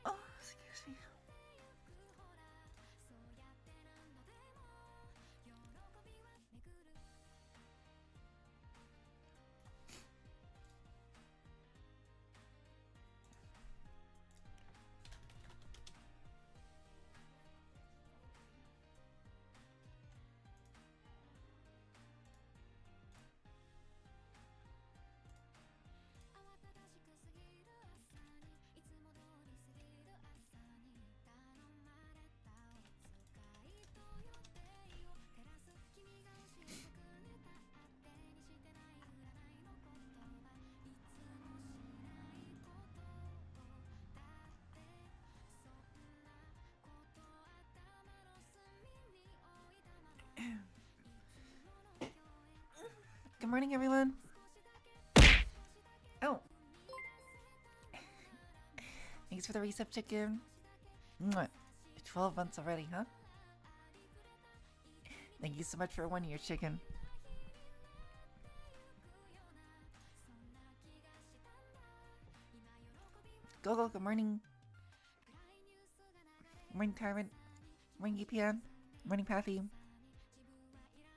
Oh, excuse me. Good morning, everyone. Oh. Thanks for the resub, chicken. 12 months already, huh? Thank you so much for 1 year, chicken. Go, good morning. Morning, Tyrant. Morning, EPN. Morning, Pathy.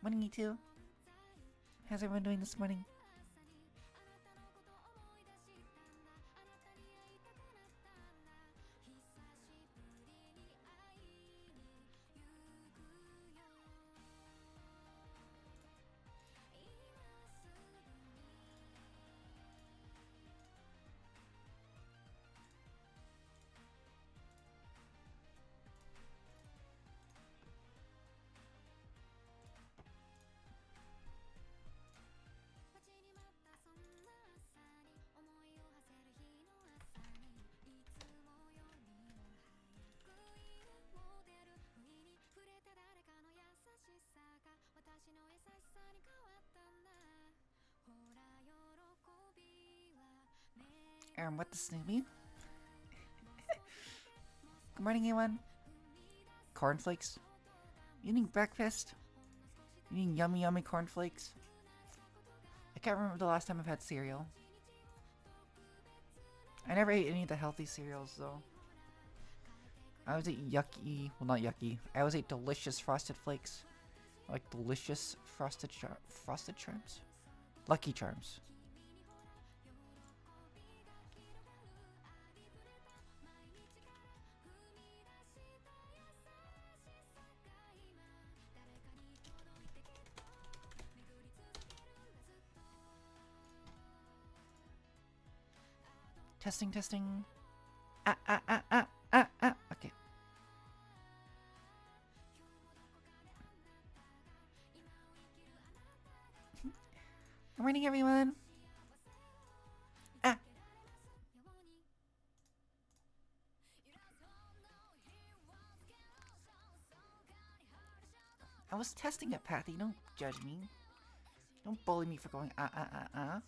Morning, E2. How's everyone doing this morning? What the Snoopy? Good morning, everyone. Cornflakes? You eating breakfast? You eating yummy, yummy cornflakes? I can't remember the last time I've had cereal. I never ate any of the healthy cereals, though. I always ate yucky, well, not yucky. I always ate delicious Frosted Flakes. Like delicious Frosted Charms? Lucky Charms. Testing, testing. Okay. Good morning, everyone. I was testing it, Pathy. Don't judge me. Don't bully me for going I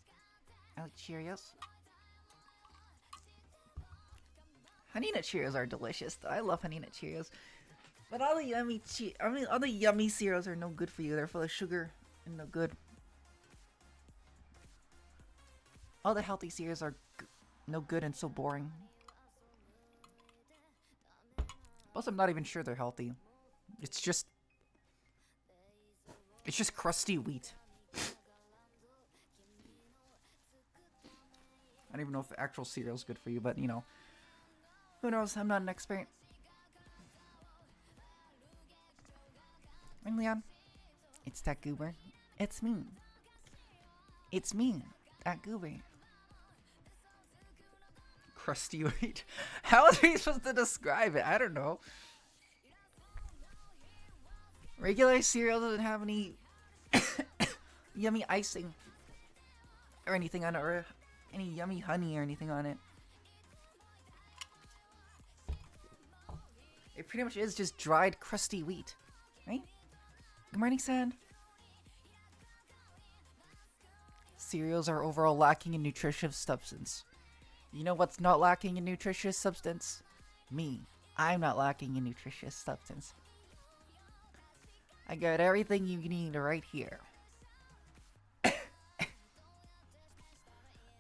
like Cheerios. Honey Nut Cheerios are delicious. I love Honey Nut Cheerios. But all the all the yummy cereals are no good for you. They're full of sugar and no good. All the healthy cereals are no good and so boring. Plus, I'm not even sure they're healthy. It's just crusty wheat. I don't even know if actual cereal is good for you, but you know. Who knows? I'm not an expert. I'm Leon. It's that goober. It's me. It's me, that goober. Crusty wheat. How are we supposed to describe it? I don't know. Regular cereal doesn't have any yummy icing or anything on it, or any yummy honey or anything on it. It pretty much is just dried, crusty wheat, right? Good morning, Sand. Cereals are overall lacking in nutritious substance. You know what's not lacking in nutritious substance? Me. I'm not lacking in nutritious substance. I got everything you need right here.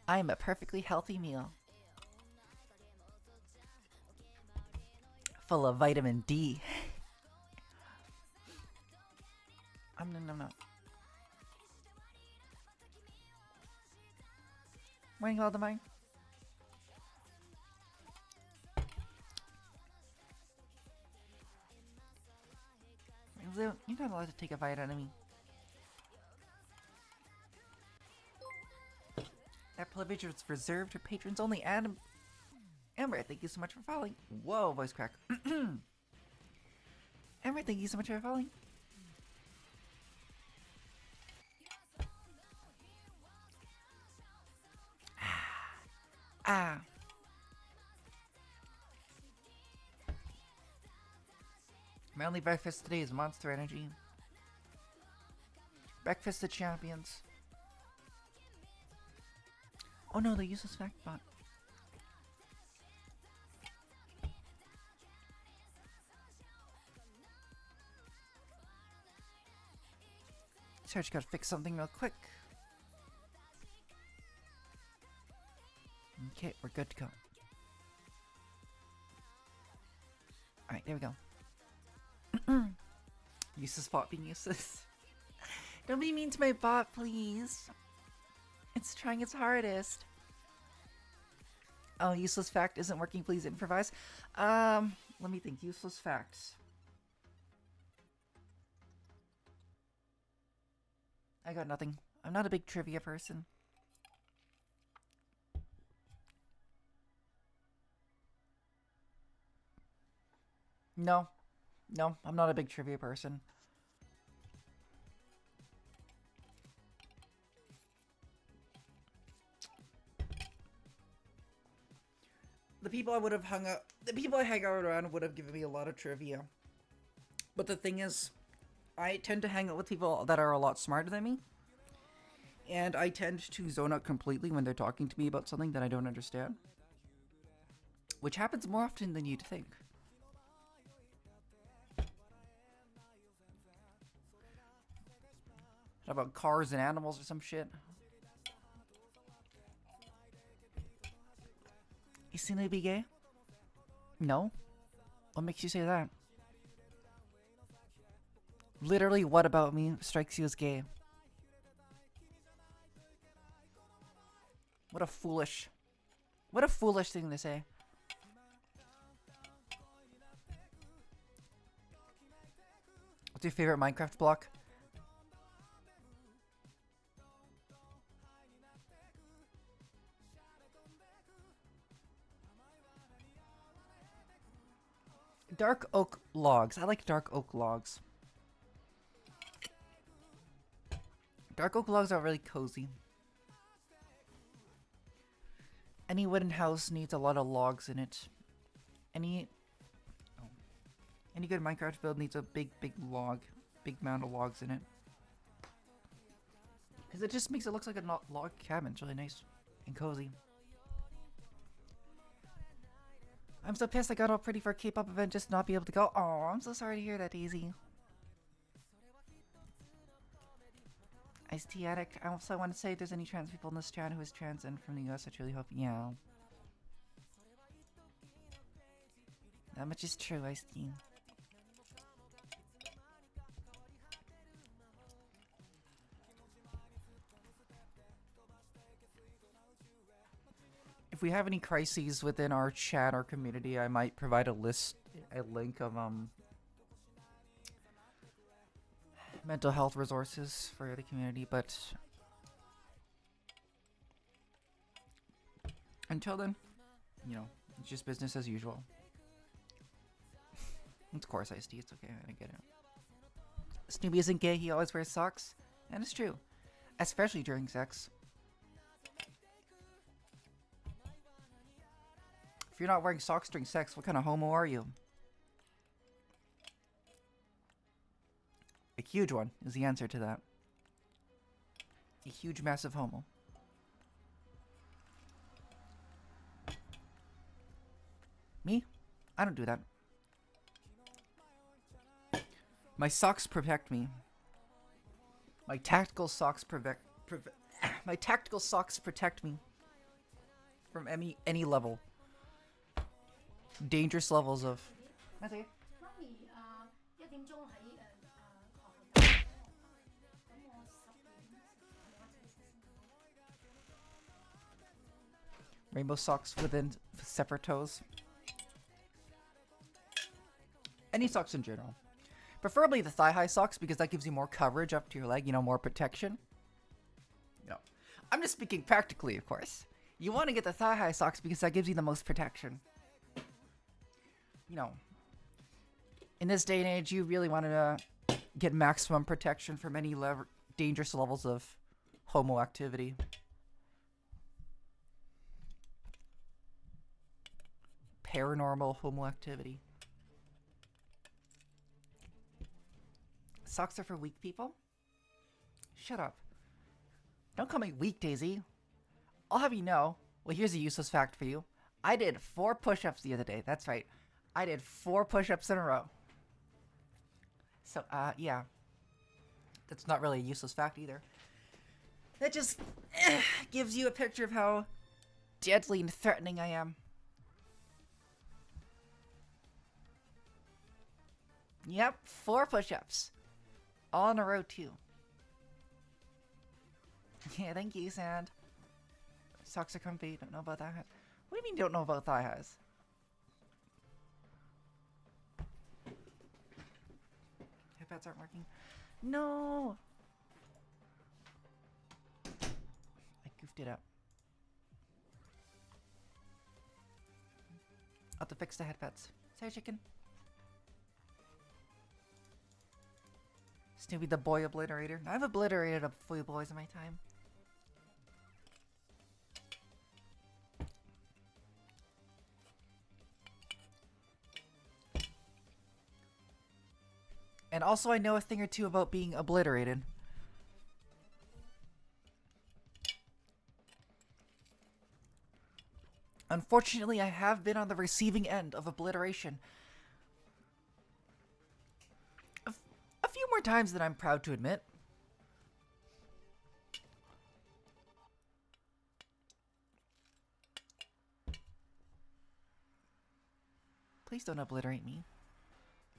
I'm a perfectly healthy meal. Full of vitamin D. No. Morning, Waldemar. You're not allowed to take a bite out of me. That privilege is reserved for patrons only. Amber, thank you so much for following. Whoa, voice crack. Amber, thank you so much for following. Ah. My only breakfast today is Monster Energy. Breakfast of Champions. Oh no, the useless fact bot. Sorry, I just gotta fix something real quick. Okay, we're good to go. Alright, there we go. Useless bot being useless. Don't be mean to my bot, please. It's trying its hardest. Oh, useless fact isn't working, please improvise. Let me think. Useless facts. I got nothing. I'm not a big trivia person. No, I'm not a big trivia person. The people I would have hung out, the people I hang out around would have given me a lot of trivia. But the thing is, I tend to hang out with people that are a lot smarter than me. And I tend to zone out completely when they're talking to me about something that I don't understand. Which happens more often than you'd think. How about cars and animals or some shit? Is Snoopy gay? No. What makes you say that? Literally, what about me strikes you as gay? What a foolish thing to say. What's your favorite Minecraft block? Dark oak logs. I like dark oak logs. Dark oak logs are really cozy. Any wooden house needs a lot of logs in it. Any good Minecraft build needs a big mound of logs in it. Because it just makes it look like a log cabin. It's really nice and cozy. I'm so pissed I got all pretty for a K-pop event just not be able to go. Oh, I'm so sorry to hear that, Daisy. Ice-T Addict. I also want to say if there's any trans people in this chat who is trans and from the US, I truly hope. Yeah. That much is true, Ice-T. If we have any crises within our chat or community, I might provide a link of mental health resources for the community, but until then, you know, it's just business as usual. Of course, Ice-T, it's okay, I get it. Snoopy isn't gay, he always wears socks, and it's true, especially during sex. If you're not wearing socks during sex, what kind of homo are you? A huge one is the answer to that. A huge, massive homo. Me? I don't do that. My socks protect me. My tactical socks my tactical socks protect me from any level. Dangerous levels of. Rainbow socks within separate toes. Any socks in general. Preferably the thigh-high socks because that gives you more coverage up to your leg, you know, more protection. You know, I'm just speaking practically, of course. You want to get the thigh-high socks because that gives you the most protection. You know, in this day and age, you really want to get maximum protection from any dangerous levels of homo activity. Paranormal homo activity. Socks are for weak people? Shut up. Don't call me weak, Daisy. I'll have you know. Well, here's a useless fact for you. I did 4 push-ups the other day. That's right. I did 4 push-ups in a row. So, yeah. That's not really a useless fact either. That just gives you a picture of how deadly and threatening I am. Yep, 4 push-ups. All in a row, too. Yeah, thank you, Sand. Socks are comfy. Don't know about that. What do you mean you don't know about thigh highs? Headpads aren't working. No! I goofed it up. I'll have to fix the headpads. Sorry, chicken. Snoopy the boy obliterator. I've obliterated a few boys in my time. And also I know a thing or two about being obliterated. Unfortunately, I have been on the receiving end of obliteration. A few more times than I'm proud to admit. Please don't obliterate me.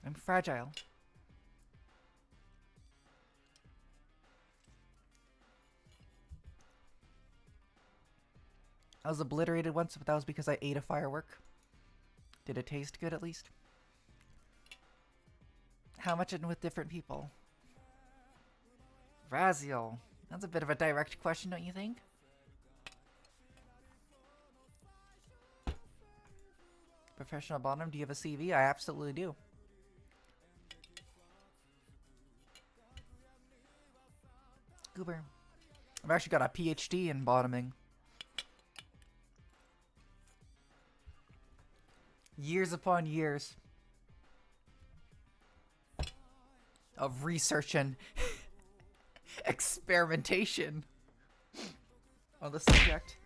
I'm fragile. I was obliterated once, but that was because I ate a firework. Did it taste good at least? How much and with different people? Raziel. That's a bit of a direct question, don't you think? Professional bottom, do you have a CV? I absolutely do. Goober. I've actually got a PhD in bottoming. Years upon years of research and experimentation on the subject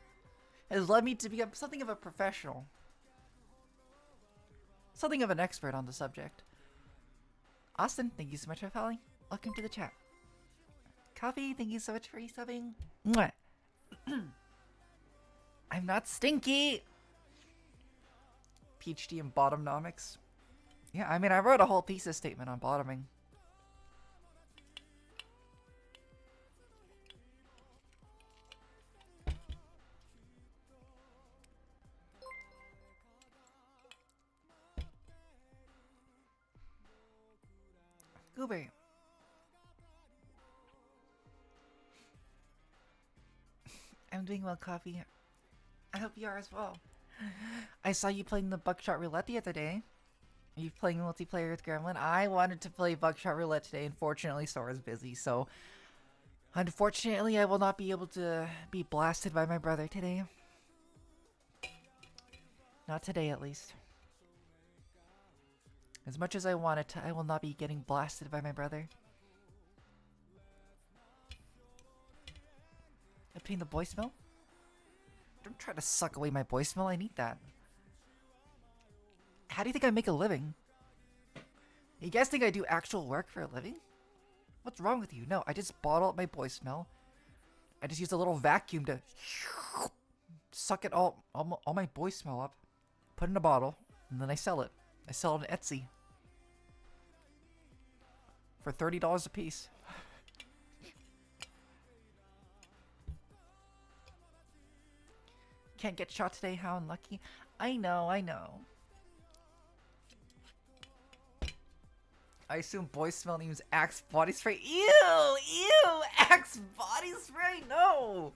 has led me to be something of a professional. Something of an expert on the subject. Austin, thank you so much for following. Welcome to the chat. Coffee, thank you so much for resubbing. Mwah. I'm not stinky. PhD in bottomnomics. Yeah, I mean, I wrote a whole thesis statement on bottoming. Goober. I'm doing well, Coffee. I hope you are as well. I saw you playing the Buckshot Roulette the other day. Are you playing multiplayer with Gremlin? I wanted to play Buckshot Roulette today. Unfortunately, Sora's busy, so... Unfortunately, I will not be able to be blasted by my brother today. Not today, at least. As much as I wanted to, I will not be getting blasted by my brother. Obtain the voicemail? Don't try to suck away my voicemail, I need that. How do you think I make a living? You guys think I do actual work for a living? What's wrong with you? No, I just bottle up my boy smell. I just use a little vacuum to suck it all my boy smell up, put it in a bottle, and then I sell it. I sell it on Etsy for $30 a piece. Can't get shot today, how unlucky. I know, I know. I assume boy smell names Axe body spray. Ew! Ew! Axe body spray? No!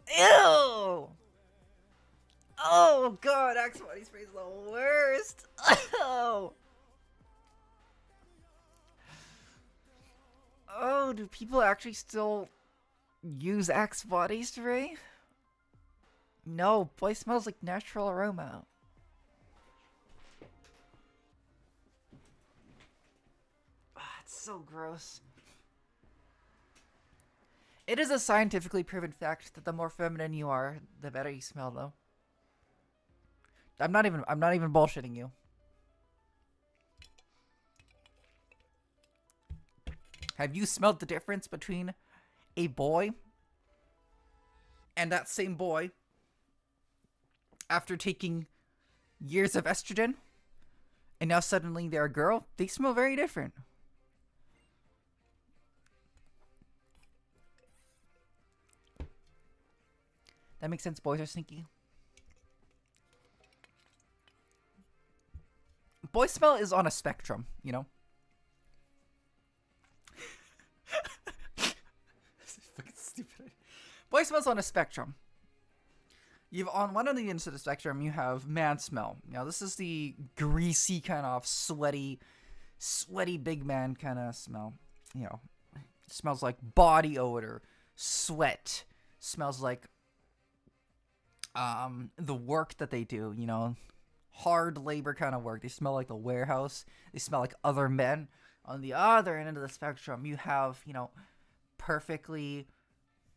Ew! Oh god, Axe body spray is the worst! Oh! Oh, do people actually still use Axe body spray? No, boy smells like natural aroma. It's so gross. It is a scientifically proven fact that the more feminine you are, the better you smell, though. I'm not even bullshitting you. Have you smelled the difference between a boy and that same boy after taking years of estrogen and now suddenly they're a girl? They smell very different. That makes sense. Boys are sneaky. Boy smell is on a spectrum, you know? This is fucking stupid. Boy smells on a spectrum. You've on one of the ends of the spectrum, you have man smell. Now, this is the greasy kind of sweaty big man kind of smell. You know, it smells like body odor, sweat. Smells like the work that they do, you know, hard labor kind of work. They smell like the warehouse. They smell like other men. On the other end of the spectrum, you have, you know, perfectly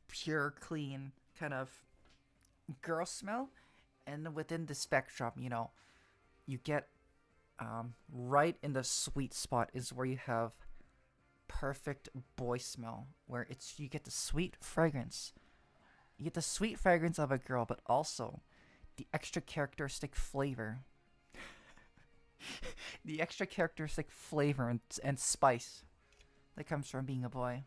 pure, clean kind of girl smell. And within the spectrum, you know, you get right in the sweet spot is where you have perfect boy smell, where you get the sweet fragrance. You get the sweet fragrance of a girl, but also the extra characteristic flavor. The extra characteristic flavor and spice that comes from being a boy.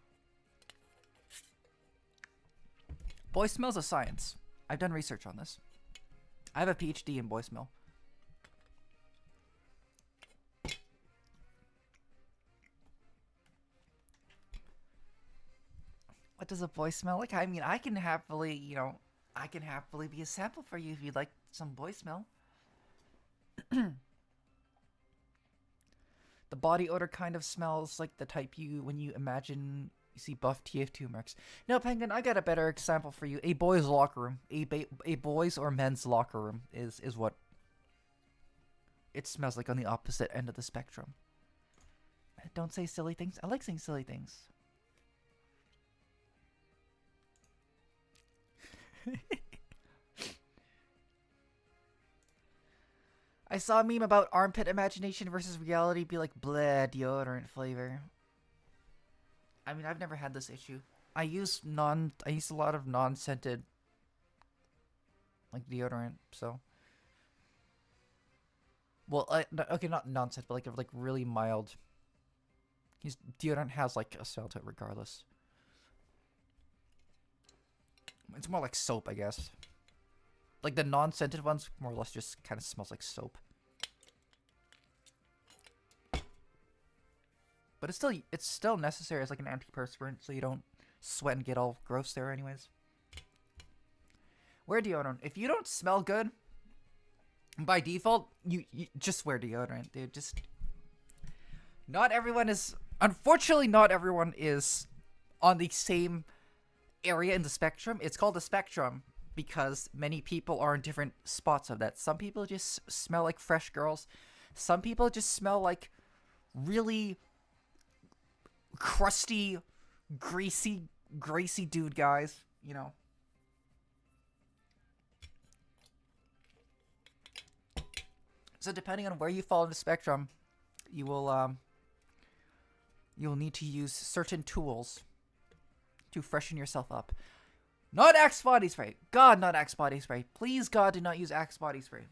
Boy smell's a science. I've done research on this. I have a PhD in boy smell. What does a boy smell like? I mean, I can happily, you know, I can happily be a sample for you if you'd like some boy smell. The body odor kind of smells like the type when you imagine you see buff TF2 marks. No, Penguin, I got a better example for you. A boy's locker room. A boy's or men's locker room is what it smells like on the opposite end of the spectrum. Don't say silly things. I like saying silly things. I saw a meme about armpit imagination versus reality be like bleh deodorant flavor. I mean, I've never had this issue. I use a lot of non-scented like deodorant, so well, okay, not non-scented, but like really mild. Deodorant has like a smell to it regardless. It's more like soap, I guess. Like the non-scented ones, more or less, just kind of smells like soap. But it's still necessary as like an antiperspirant, so you don't sweat and get all gross there, anyways. Wear deodorant. If you don't smell good, by default, you just wear deodorant, dude. Just not everyone is. Unfortunately, not everyone is on the same area in the spectrum. It's called a spectrum because many people are in different spots of that. Some people just smell like fresh girls. Some people just smell like really crusty, greasy dude guys, you know. So depending on where you fall in the spectrum, you'll need to use certain tools to freshen yourself up. Not Axe body spray. God, not Axe body spray. Please, God, do not use Axe body spray.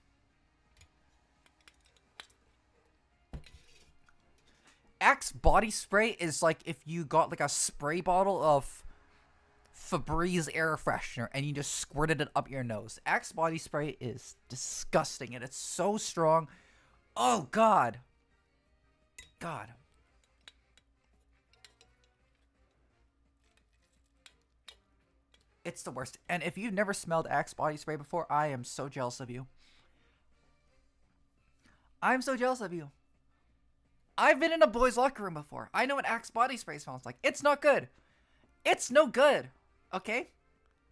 Axe body spray is like if you got like a spray bottle of Febreze air freshener and you just squirted it up your nose. Axe body spray is disgusting and it's so strong. Oh, God. God. It's the worst. And if you've never smelled Axe body spray before, I am so jealous of you. I'm so jealous of you. I've been in a boys' locker room before. I know what Axe body spray smells like. It's not good. It's no good. Okay?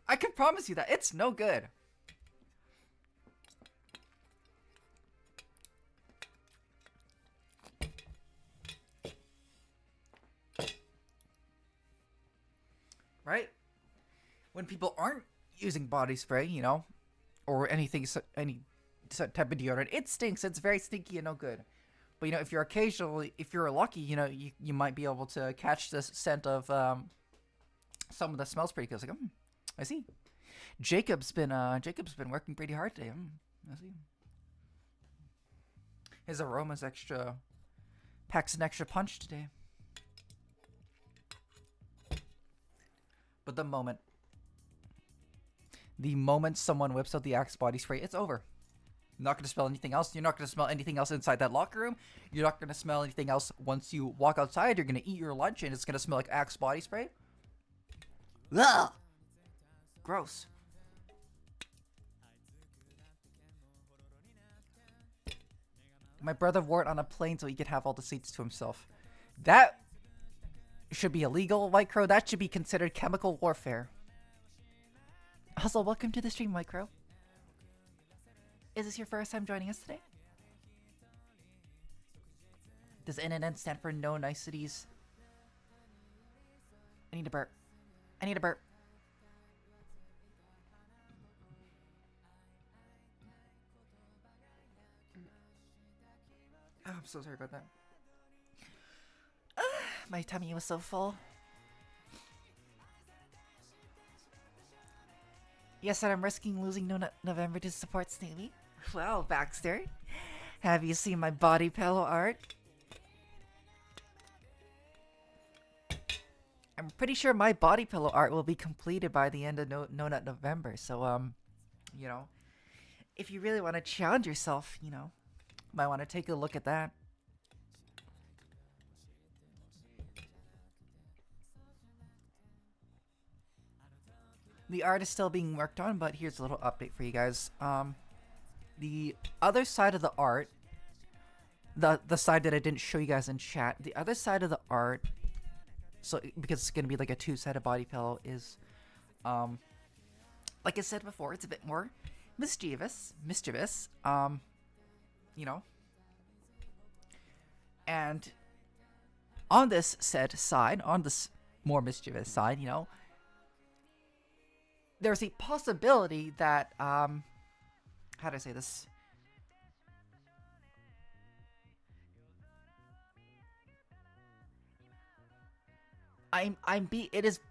I can promise you that. It's no good. Right? When people aren't using body spray, you know, or anything, any type of deodorant, it stinks. It's very stinky and no good. But, you know, if you're lucky, you know, you might be able to catch the scent of someone that smells pretty good. It's like, I see. Jacob's been working pretty hard today. I see. His aroma's packs an extra punch today. But the moment someone whips out the Axe body spray, it's over. You're not going to smell anything else. You're not going to smell anything else inside that locker room. You're not going to smell anything else once you walk outside. You're going to eat your lunch and it's going to smell like Axe body spray. Ugh! Gross. My brother wore it on a plane so he could have all the seats to himself. That should be illegal, White Crow. That should be considered chemical warfare. Also, welcome to the stream, White Crow. Is this your first time joining us today? Does NNN stand for no niceties? I need a burp. I need a burp. Oh, I'm so sorry about that. My tummy was so full. Yes, and I'm risking losing November to support Snoopy. Well, Baxter, have you seen my body pillow art? I'm pretty sure my body pillow art will be completed by the end of No Nut November. So, you know, if you really want to challenge yourself, you know, might want to take a look at that. The art is still being worked on, but here's a little update for you guys. The other side of the art, the side that I didn't show you guys in chat, the other side of the art, so because it's gonna be like a two-sided body pillow, is, like I said before, it's a bit more mischievous, you know. And on this said side, on this more mischievous side, you know, there's a possibility that, how do I say this?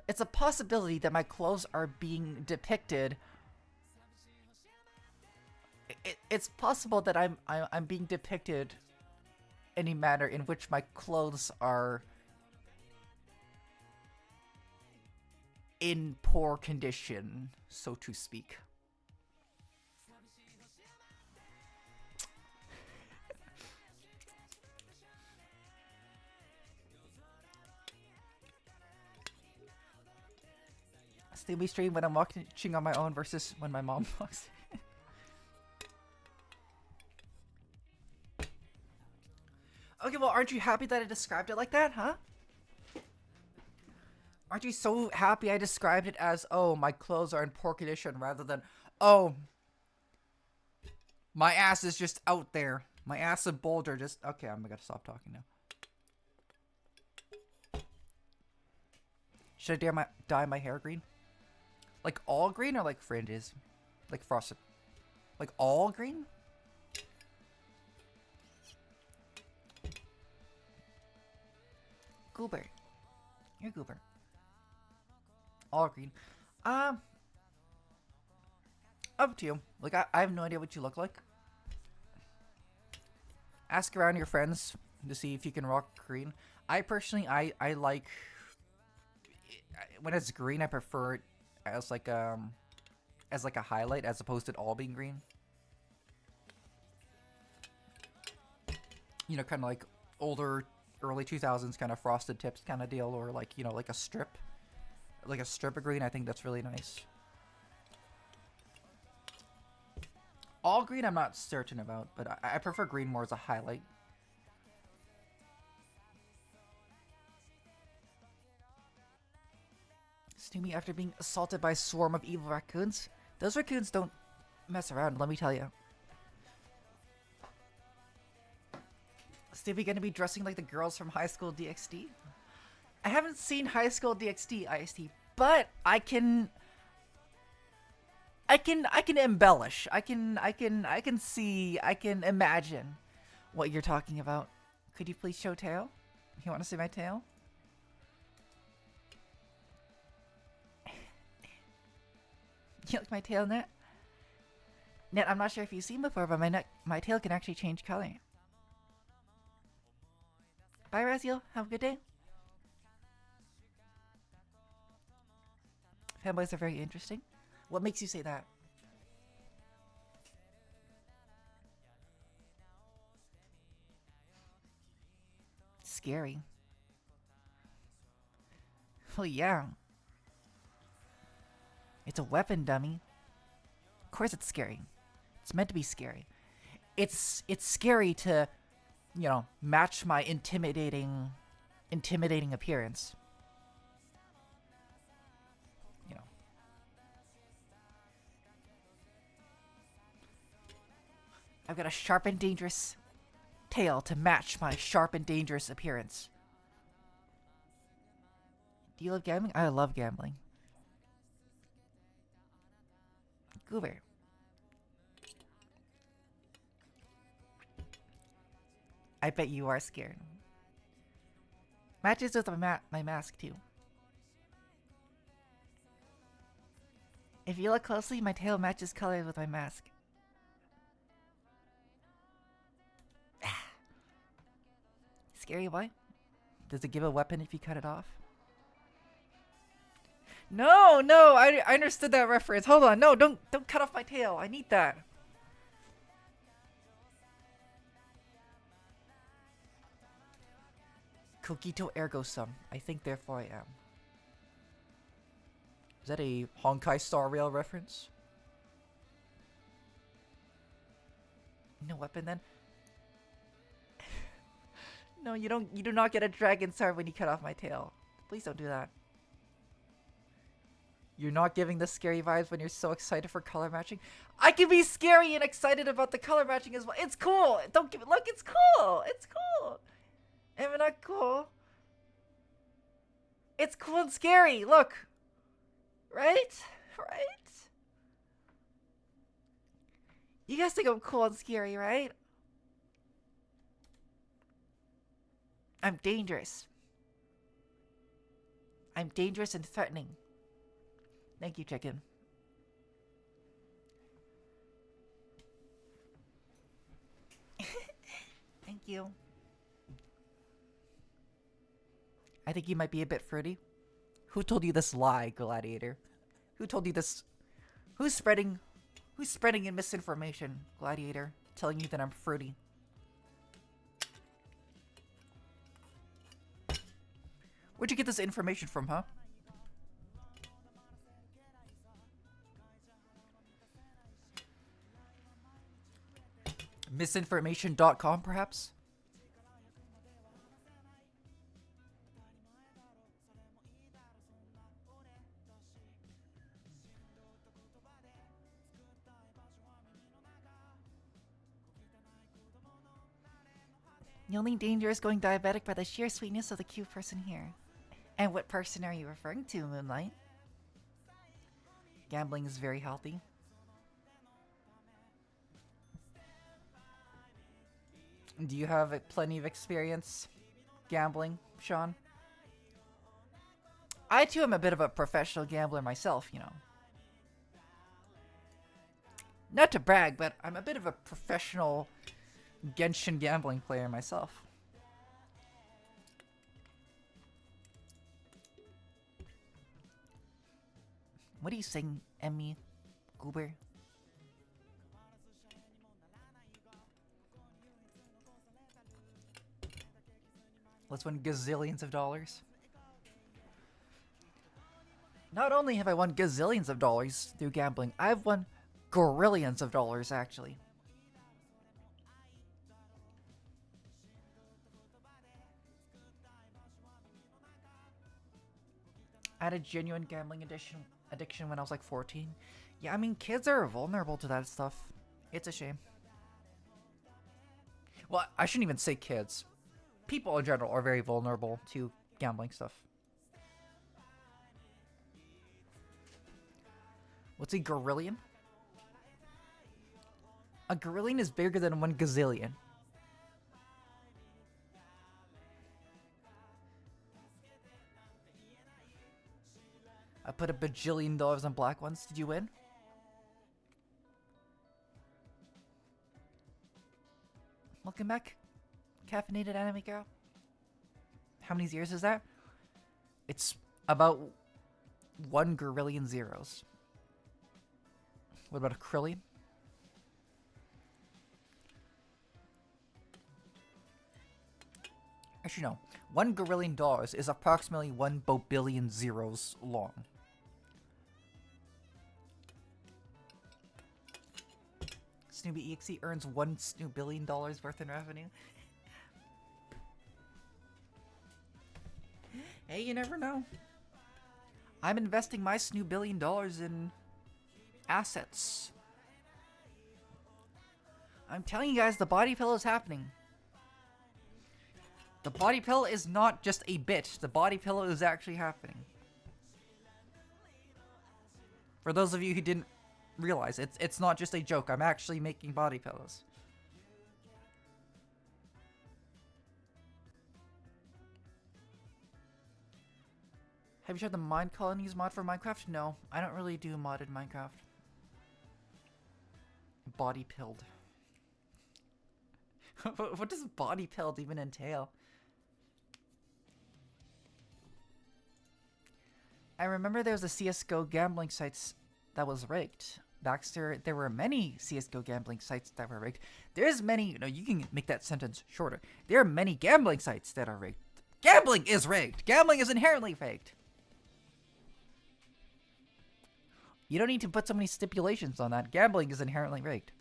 It's a possibility that my clothes are being depicted. It's possible that I'm being depicted in a manner in which my clothes are in poor condition, so to speak. Snoopy stream when I'm watching on my own versus when my mom walks. Okay, well, aren't you happy that I described it like that, huh? Aren't you so happy I described it as, oh, my clothes are in poor condition, rather than, oh, my ass is just out there. My ass and boulder just... Okay, I'm gonna stop talking now. Should I dye my hair green? Like all green or like fringes? Like frosted? Like all green? Goober. You're Goober. All green. Up to you. Like, I have no idea what you look like. Ask around your friends to see if you can rock green. I personally, I like... When it's green, I prefer it as like a highlight as opposed to it all being green. You know, kind of like older, early 2000s kind of frosted tips kind of deal, or like, you know, like a strip of green. I think that's really nice. All green, I'm not certain about, but I prefer green more as a highlight. Snoopy after being assaulted by a swarm of evil raccoons. Those raccoons don't mess around, let me tell you. Snoopy gonna be dressing like the girls from High School DxD? I haven't seen High School DxD, IST, but I can embellish. I can see, I can imagine what you're talking about. Could you please show tail? You want to see my tail? You like my tail, Net? Net, I'm not sure if you've seen before, but my tail can actually change color. Bye, Raziel. Have a good day. Femboys are very interesting. What makes you say that? Scary. Well, yeah. It's a weapon, dummy. Of course it's scary. It's meant to be scary. It's scary to, you know, match my intimidating appearance. You know. I've got a sharp and dangerous tail to match my sharp and dangerous appearance. Do you love gambling? I love gambling. Goober. I bet you are scared. Matches with my mask too. If you look closely, my tail matches colors with my mask. Scary boy? Does it give a weapon if you cut it off? No, I understood that reference. Hold on, no, don't cut off my tail. I need that. Cogito ergo sum. I think therefore I am. Is that a Honkai Star Rail reference? No weapon then? No, you do not get a dragon sword when you cut off my tail. Please don't do that. You're not giving the scary vibes when you're so excited for color matching. I can be scary and excited about the color matching as well. It's cool. Don't give it. Look, it's cool. It's cool. Am I not cool? It's cool and scary. Look. Right? Right? You guys think I'm cool and scary, right? I'm dangerous. I'm dangerous and threatening. Thank you, chicken. Thank you. I think you might be a bit fruity. Who told you this lie, Gladiator? Who told you this? Who's spreading in misinformation, Gladiator? Telling you that I'm fruity. Where'd you get this information from, huh? Misinformation.com, perhaps? The only danger is going diabetic by the sheer sweetness of the cute person here. And what person are you referring to, Moonlight? Gambling is very healthy. Do you have plenty of experience gambling, Sean? I too am a bit of a professional gambler myself, you know. Not to brag, but I'm a bit of a professional Genshin gambling player myself. What are you saying, Emmy Goober? Let's win gazillions of dollars. Not only have I won gazillions of dollars through gambling, I've won gorillions of dollars, actually. I had a genuine gambling addiction when I was like 14. Yeah, I mean, kids are vulnerable to that stuff. It's a shame. Well, I shouldn't even say kids. People in general are very vulnerable to gambling stuff. What's a gorillion? A gorillion is bigger than 1 gazillion. I put a bajillion dollars on black ones. Did you win? Welcome back, caffeinated anime girl. How many zeros is that? It's about 1 gorillion zeros. What about a krillion? Actually, no. 1 gorillion dollars is approximately 1 bobillion zeros long. SnoobyEXE earns $1 snoobillion worth in revenue. Hey, you never know. I'm investing my snoobillion dollars in assets. I'm telling you guys, the body pillow is happening. The body pillow is not just a bit. The body pillow is actually happening. For those of you who didn't realize, it's not just a joke. I'm actually making body pillows. Have you tried the Mind Colonies mod for Minecraft? No, I don't really do modded Minecraft. Body pilled. What does body pilled even entail? I remember there was a CSGO gambling sites that was rigged. Baxter, there were many CSGO gambling sites that were rigged. There's many, no, you can make that sentence shorter. There are many gambling sites that are rigged. Gambling is rigged. Gambling is inherently rigged. You don't need to put so many stipulations on that. Gambling is inherently rigged.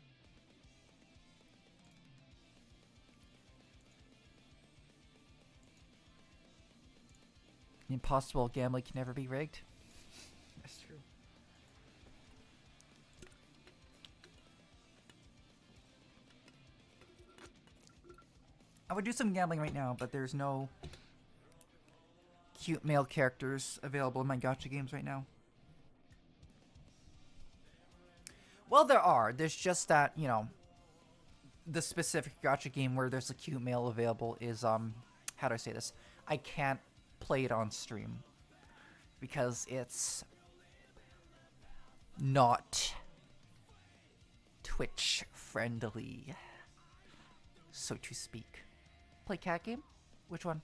Impossible gambling can never be rigged. That's true. I would do some gambling right now, but there's no cute male characters available in my gacha games right now. Well, there are. There's just that, you know, the specific gacha game where there's a cute male available is, how do I say this? I can't play it on stream because it's not Twitch friendly, so to speak. Play cat game? Which one?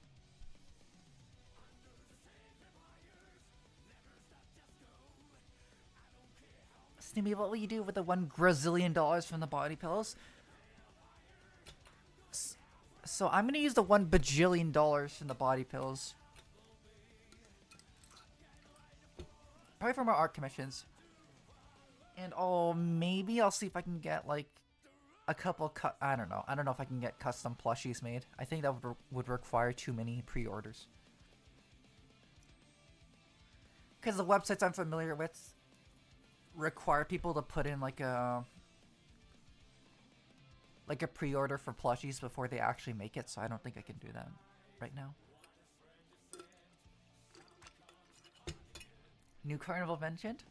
Snoopy, what will you do with the $1 gazillion from the body pillows? So I'm gonna use the $1 bajillion from the body pills. Probably for my art commissions. And oh, maybe I'll see if I can get like a couple I don't know. I don't know if I can get custom plushies made. I think that would require too many pre-orders. Because the websites I'm familiar with require people to put in like a pre-order for plushies before they actually make it, so I don't think I can do that right now. New Carnival mentioned?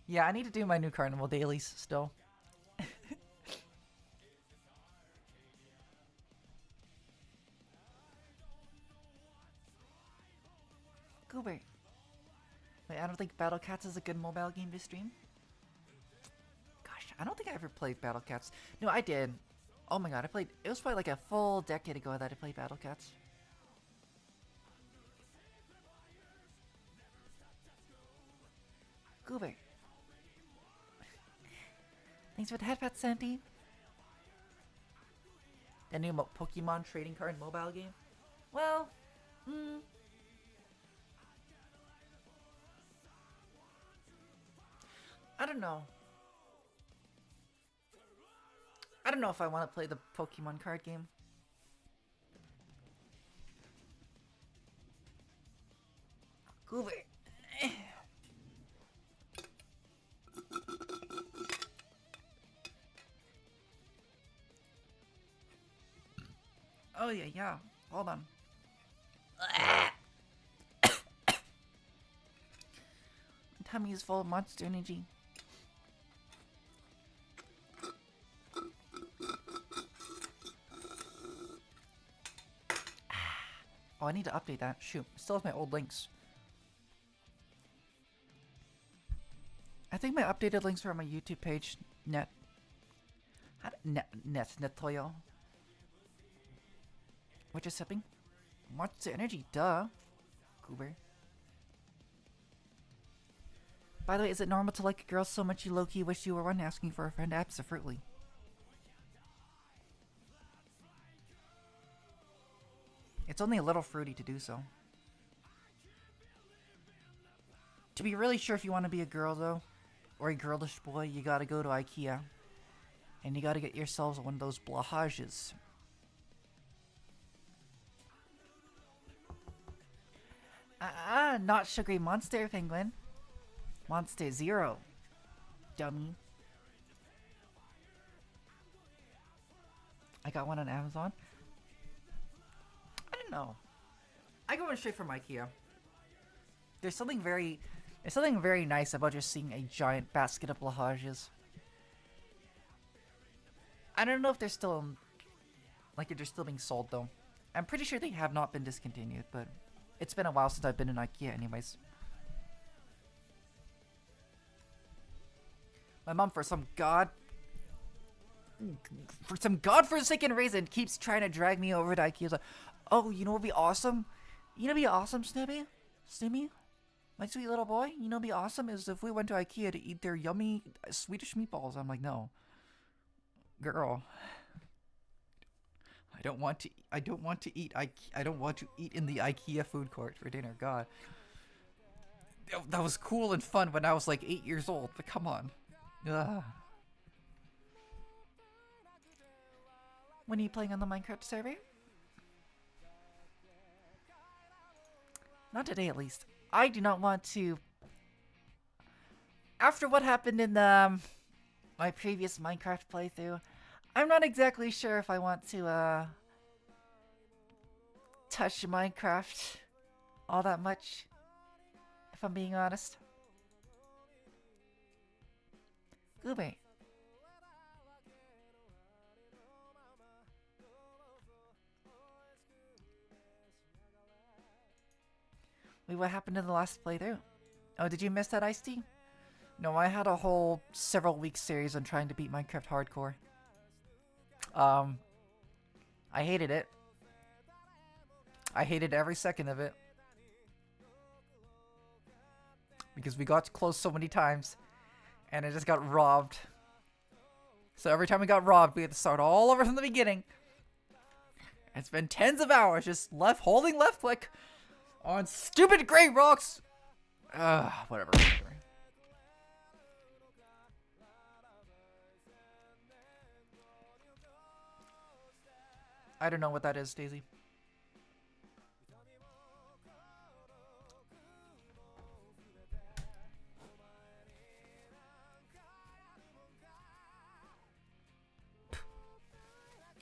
Yeah, I need to do my New Carnival dailies still. Goober, Wait, I don't think Battle Cats is a good mobile game to stream. Gosh, I don't think I ever played Battle Cats. No, I did. Oh my god, it was probably like a full decade ago that I played Battle Cats. Goober. Thanks for the headpad, Sandy. The new Pokemon trading card mobile game? Well, I don't know. I don't know if I want to play the Pokemon card game. Goober. Oh yeah. Hold on. My tummy is full of monster energy. Oh, I need to update that. Shoot, I still have my old links. I think my updated links are on my YouTube page. Netoyo. What you sipping? Monster energy, duh. Goober. By the way, is it normal to like a girl so much you low-key wish you were one? Asking for a friend? Absolutely. It's only a little fruity to do so. To be really sure if you want to be a girl, though, or a girlish boy, you gotta go to IKEA. And you gotta get yourselves one of those blahages. Not sugary monster, penguin. Monster Zero. Dummy. I got one on Amazon. I don't know. I go in straight from IKEA. There's something very nice about just seeing a giant basket of blahages. I don't know if they're still if they're still being sold though. I'm pretty sure they have not been discontinued, but it's been a while since I've been in IKEA anyways. My mom, for some godforsaken reason, keeps trying to drag me over to IKEA. Like, oh, you know what'd be awesome? You know what'd be awesome, Snoopy? My sweet little boy? You know what'd be awesome is if we went to IKEA to eat their yummy Swedish meatballs. I'm like, no. Girl. I don't want to eat in the IKEA food court for dinner. God. That was cool and fun when I was like 8 years old, but come on. Ugh. When are you playing on the Minecraft server? Not today, at least. I do not want to. After what happened in my previous Minecraft playthrough, I'm not exactly sure if I want to touch Minecraft all that much, if I'm being honest. Goober. Wait, what happened in the last playthrough? Oh, did you miss that, Ice-T? No, I had a whole several week series on trying to beat Minecraft Hardcore. I hated it. I hated every second of it. Because we got close so many times, and I just got robbed. So every time we got robbed, we had to start all over from the beginning. And spend tens of hours just holding left click on stupid gray rocks. Whatever. I don't know what that is, Daisy.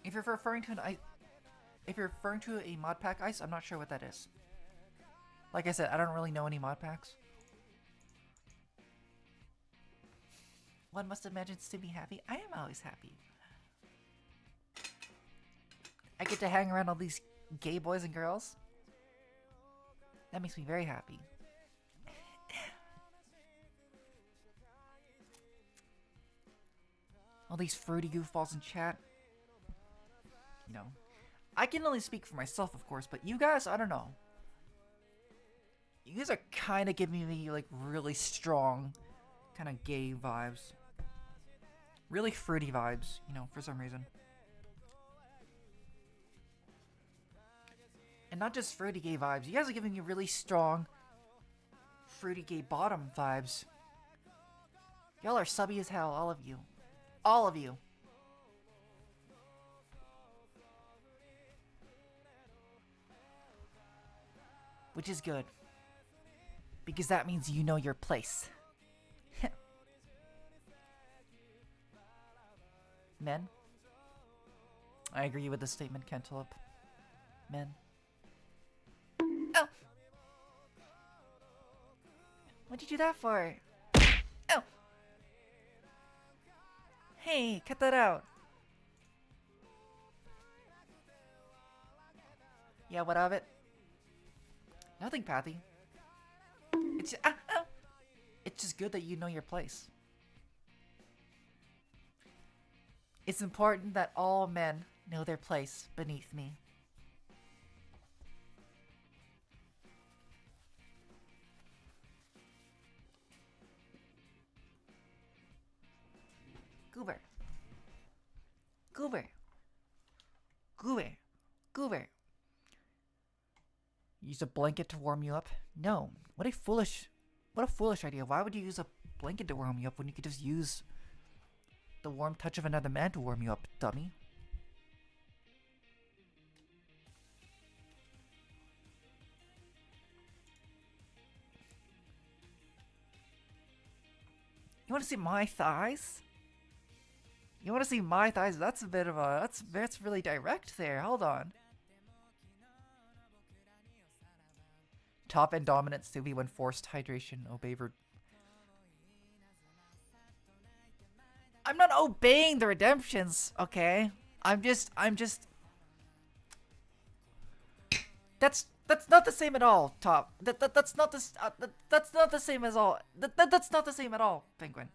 If you're referring to a mod pack, Ice, I'm not sure what that is. Like I said, I don't really know any mod packs. One must imagine to be happy. I am always happy. I get to hang around all these gay boys and girls. That makes me very happy. these fruity goofballs in chat. You know, I can only speak for myself, of course, but you guys, I don't know. You guys are kind of giving me, like, really strong, kind of gay vibes. Really fruity vibes, you know, for some reason. And not just fruity gay vibes. You guys are giving me really strong, fruity gay bottom vibes. Y'all are subby as hell, all of you. All of you. Which is good. Because that means you know your place. Men? I agree with the statement, Cantaloupe. Men. Oh! What'd you do that for? Oh! Hey, cut that out. Yeah, what of it? Nothing, Pathy. It's It's just good that you know your place. It's important that all men know their place beneath me. Goober. Goober. Goober. Goober. Use a blanket to warm you up? No. What a foolish idea. Why would you use a blanket to warm you up when you could just use the warm touch of another man to warm you up, dummy? You want to see my thighs? You want to see my thighs? That's a bit of a... That's really direct there. Hold on. Top and dominant Snoopy when forced hydration. Obey I'm not obeying the redemptions, okay? I'm just... That's not the same at all, Top. That's not the that's not the same as all. That's not the same at all, Penguin.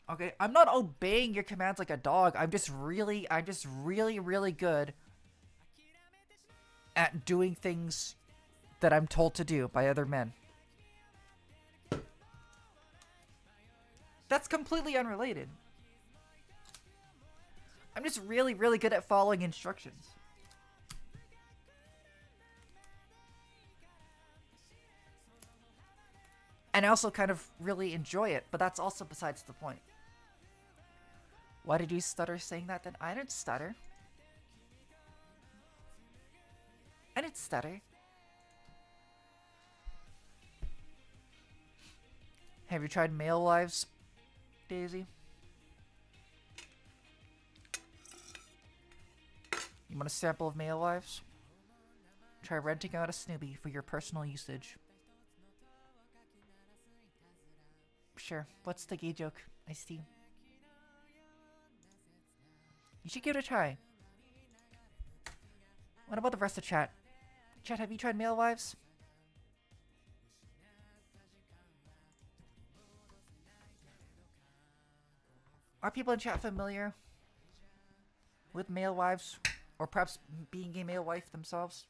Okay, I'm not obeying your commands like a dog. I'm just really good at doing things that I'm told to do by other men. That's completely unrelated. I'm just really good at following instructions. And I also kind of really enjoy it, but that's also besides the point. Why did you stutter saying that then? I didn't stutter. I didn't stutter. Have you tried male lives, Daisy? You want a sample of male lives? Try renting out a Snoopy for your personal usage. Sure. What's the gay joke? I see. You should give it a try. What about the rest of chat? Chat, have you tried male wives? Are people in chat familiar with male wives? Or perhaps being a male wife themselves?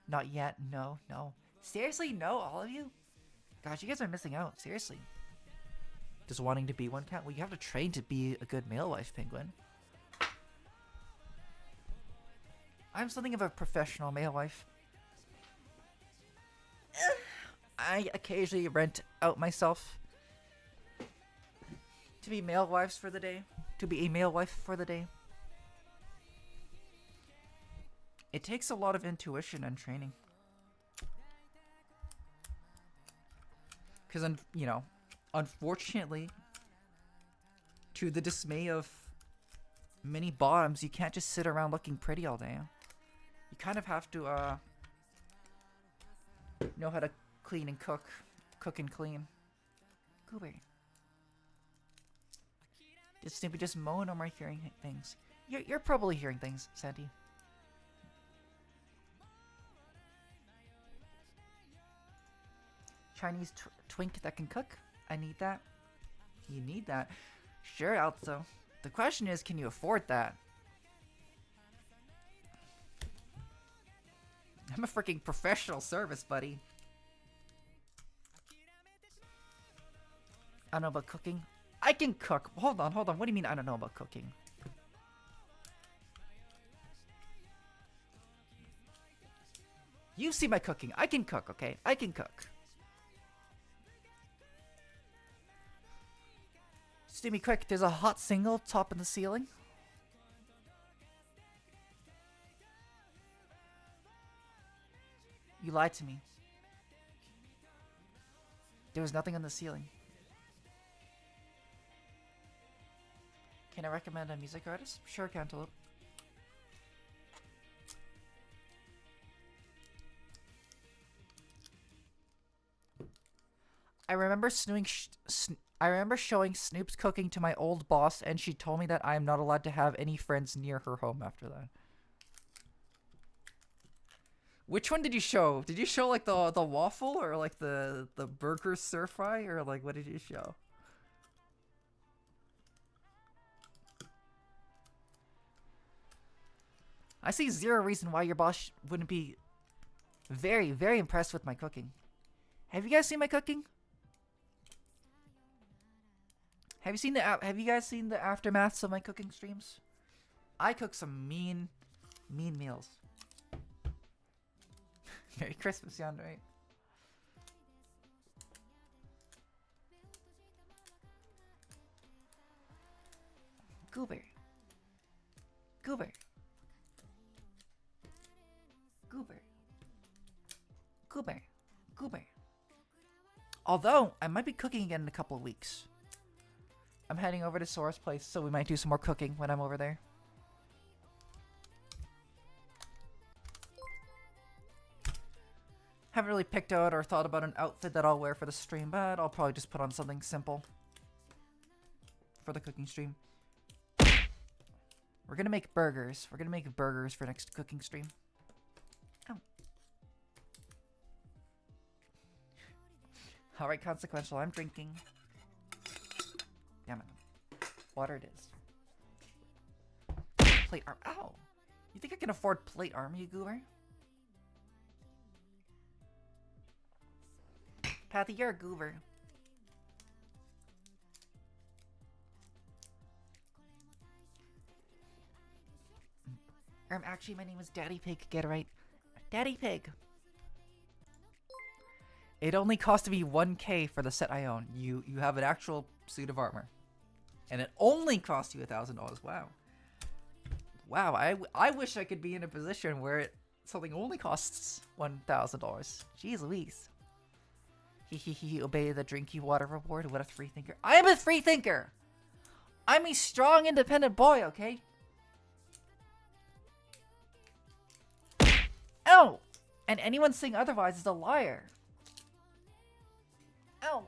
Not yet. No. Seriously? No? All of you? Gosh, you guys are missing out. Seriously. Just wanting to be one cat? Well, you have to train to be a good male wife, Penguin. I'm something of a professional male wife. I occasionally rent out myself to be male wives for the day. To be a male wife for the day. It takes a lot of intuition and training. Because, you know, unfortunately, to the dismay of many bottoms, you can't just sit around looking pretty all day. You kind of have to know how to clean and cook. Cook and clean. Goober. Did Snoopy just moan, or am I hearing things? You're probably hearing things, Sandy. Chinese twink that can cook? I need that. You need that. Sure, Alto. The question is, can you afford that? I'm a freaking professional service, buddy. I don't know about cooking. I can cook. Hold on. What do you mean I don't know about cooking? You see my cooking. I can cook, okay? I can cook. Snoopy, quick. There's a hot single top in the ceiling. You lied to me. There was nothing on the ceiling. Can I recommend a music artist? Sure, Cantaloupe. I remember showing Snoop's cooking to my old boss, and she told me that I am not allowed to have any friends near her home after that. Which one did you show? Did you show like the waffle or like the burger stir fry, or like what did you show? I see zero reason why your boss wouldn't be very, very impressed with my cooking. Have you guys seen my cooking? Have you guys seen the aftermaths of my cooking streams? I cook some mean meals. Merry Christmas, Jan, right? Goober. Goober. Goober. Goober. Goober. Although, I might be cooking again in a couple of weeks. I'm heading over to Sora's place, so we might do some more cooking when I'm over there. Haven't really picked out or thought about an outfit that I'll wear for the stream, but I'll probably just put on something simple for the cooking stream. We're gonna make burgers. We're gonna make burgers for next cooking stream. Oh. Alright, consequential. I'm drinking. Damn it. Water it is. Plate arm. Ow! You think I can afford plate armor, you goober? Pathy, you're a goober. Actually, my name is Daddy Pig. Get it right. Daddy Pig. It only cost me 1K for the set I own. You have an actual suit of armor. And it only cost you $1,000. Wow. Wow, I wish I could be in a position where something only costs $1,000. Jeez Louise. He obey the drinky water reward. What a free thinker. I am a free thinker! I'm a strong, independent boy, okay? Ow! And anyone saying otherwise is a liar. Ow!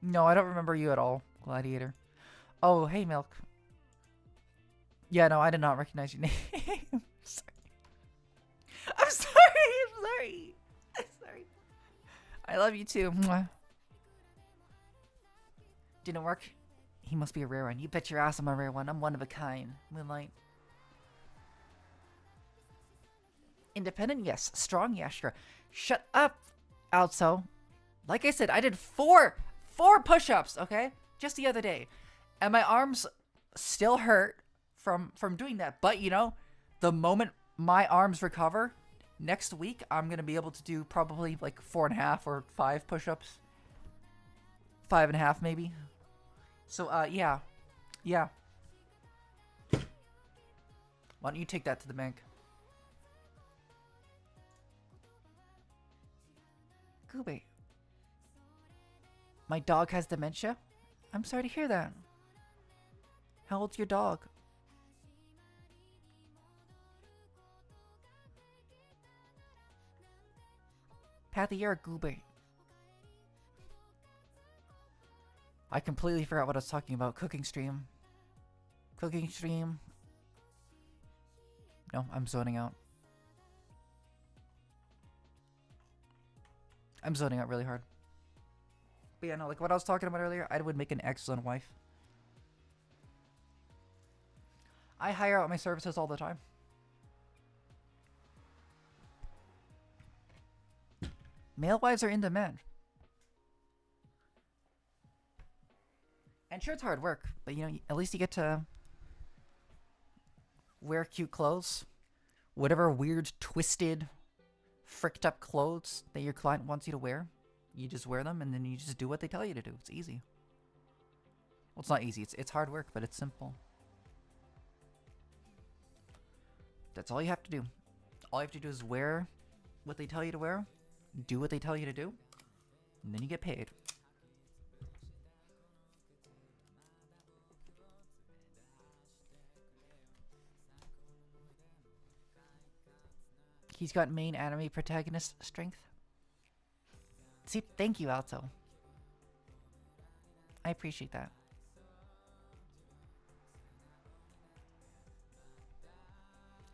No, I don't remember you at all, Gladiator. Oh, hey, Milk. Yeah, no, I did not recognize your name. I'm sorry. I'm sorry. I love you too. Mwah. Didn't work? He must be a rare one. You bet your ass I'm a rare one. I'm one of a kind. Moonlight. Independent? Yes. Strong? Yeah, sure. Shut up, Alto. Like I said, I did four push-ups, okay? Just the other day. And my arms still hurt from doing that. But, you know, the moment my arms recover, next week, I'm going to be able to do probably like 4.5 or 5 push-ups. 5.5 maybe. So, yeah. Yeah. Why don't you take that to the bank? Gooby. My dog has dementia? I'm sorry to hear that. How old's your dog? Pathy, you're a goober. I completely forgot what I was talking about. Cooking stream. Cooking stream. No, I'm zoning out. I'm zoning out really hard. But yeah, no, like what I was talking about earlier, I would make an excellent wife. I hire out my services all the time. Male wives are in demand. And sure, it's hard work, but you know, at least you get to wear cute clothes. Whatever weird, twisted, fricked up clothes that your client wants you to wear, you just wear them and then you just do what they tell you to do. It's easy. Well, it's not easy. It's hard work, but it's simple. That's all you have to do. All you have to do is wear what they tell you to wear, do what they tell you to do, and then you get paid. He's got main anime protagonist strength. See, thank you, Alto. I appreciate that.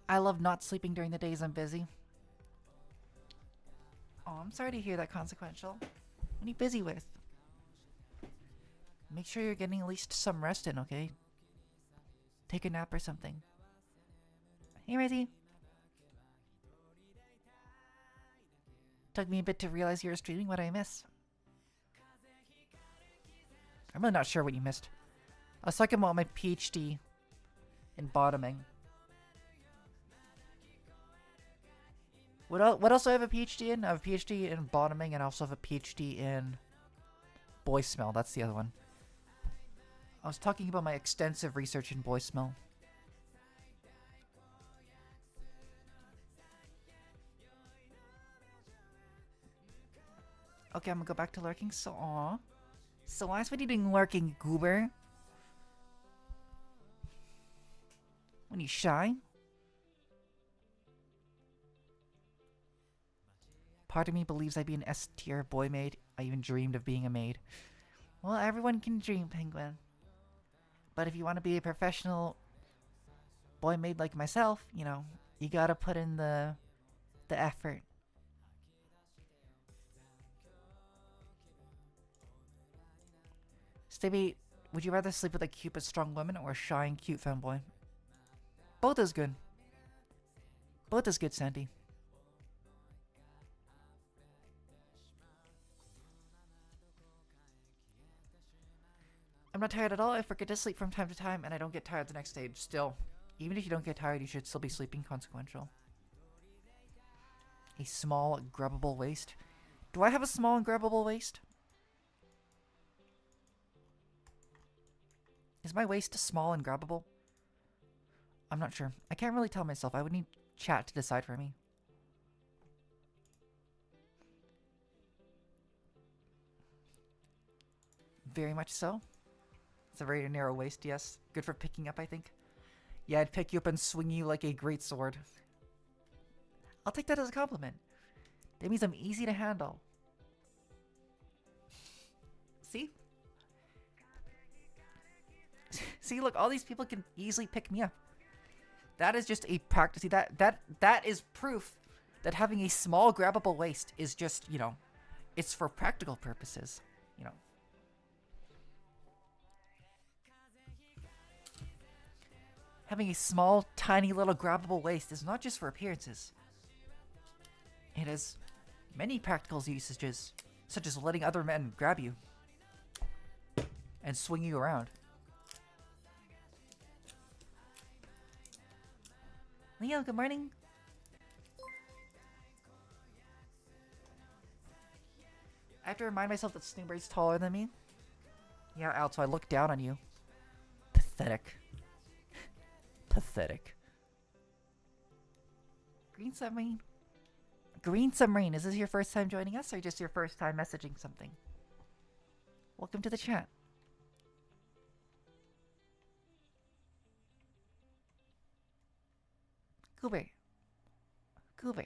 I love not sleeping during the days I'm busy. Oh, I'm sorry to hear that, Consequential. What are you busy with? Make sure you're getting at least some rest in, okay? Take a nap or something. Hey, Rizzy. Took me a bit to realize you were streaming. What did I miss? I'm really not sure what you missed. I was talking about my PhD in bottoming. What else do I have a PhD in? I have a PhD in bottoming and I also have a PhD in boy smell. That's the other one. I was talking about my extensive research in boy smell. Okay, I'm gonna go back to lurking. So, aw. So, why is what are you doing lurking, goober? When you shy? Part of me believes I'd be an S-tier boy maid. I even dreamed of being a maid. Well, everyone can dream, Penguin. But if you want to be a professional boy maid like myself, you know, you gotta put in the effort. Stevie, would you rather sleep with a cute but strong woman or a shy and cute femboy? Both is good. Both is good, Sandy. I'm not tired at all. I forget to sleep from time to time, and I don't get tired the next day. Still, even if you don't get tired, you should still be sleeping. Consequential. A small, grabbable waist. Do I have a small and grabbable waist? Is my waist small and grabbable? I'm not sure. I can't really tell myself. I would need chat to decide for me. Very much so. It's a very narrow waist, yes. Good for picking up, I think. Yeah, I'd pick you up and swing you like a great sword. I'll take that as a compliment. That means I'm easy to handle. See? See, look, all these people can easily pick me up. That is just a practice. See, that is proof that having a small grabbable waist is just, you know, it's for practical purposes, you know. Having a small, tiny little grabbable waist is not just for appearances. It has many practical usages, such as letting other men grab you and swing you around. Leo, good morning. I have to remind myself that Snoopy's taller than me. Yeah, Alto, I look down on you. Pathetic. Pathetic. Green Submarine. Green Submarine, is this your first time joining us or just your first time messaging something? Welcome to the chat. Goober. Goober.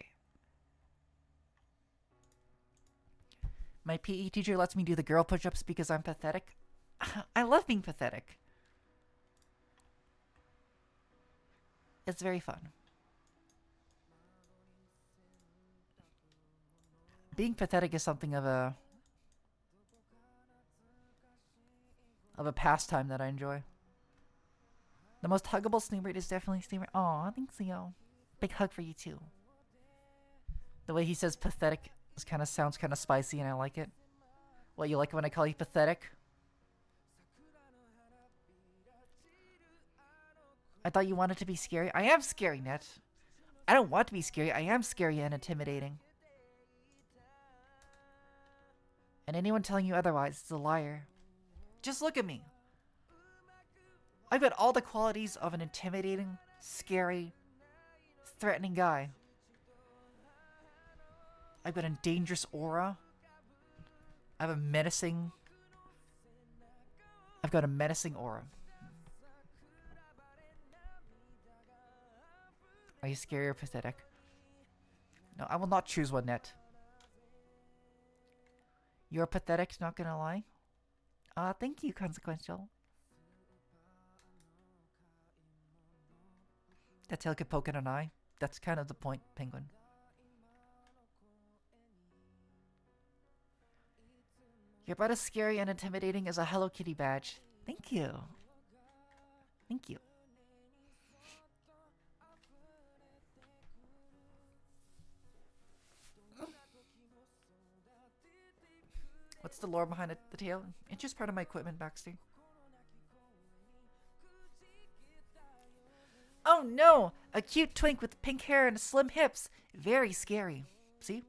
My PE teacher lets me do the girl push-ups because I'm pathetic. I love being pathetic. It's very fun. Being pathetic is something of a pastime that I enjoy. The most huggable Snoopy is definitely Snoopy. Aw, thanks, Leo. Big hug for you too. The way he says pathetic sounds kind of spicy, and I like it. What, you like it when I call you pathetic? I thought you wanted to be scary. I am scary, Net. I don't want to be scary. I am scary and intimidating. And anyone telling you otherwise is a liar. Just look at me. I've got all the qualities of an intimidating, scary, threatening guy. I've got a dangerous aura. I've got a menacing aura. Are you scary or pathetic? No, I will not choose one, Net. You're pathetic, not gonna lie. Thank you, Consequential. That tail could poke in an eye. That's kind of the point, Penguin. You're about as scary and intimidating as a Hello Kitty badge. Thank you. Thank you. What's the lore behind it, the tail? It's just part of my equipment, Baxter. Oh no! A cute twink with pink hair and slim hips. Very scary. See?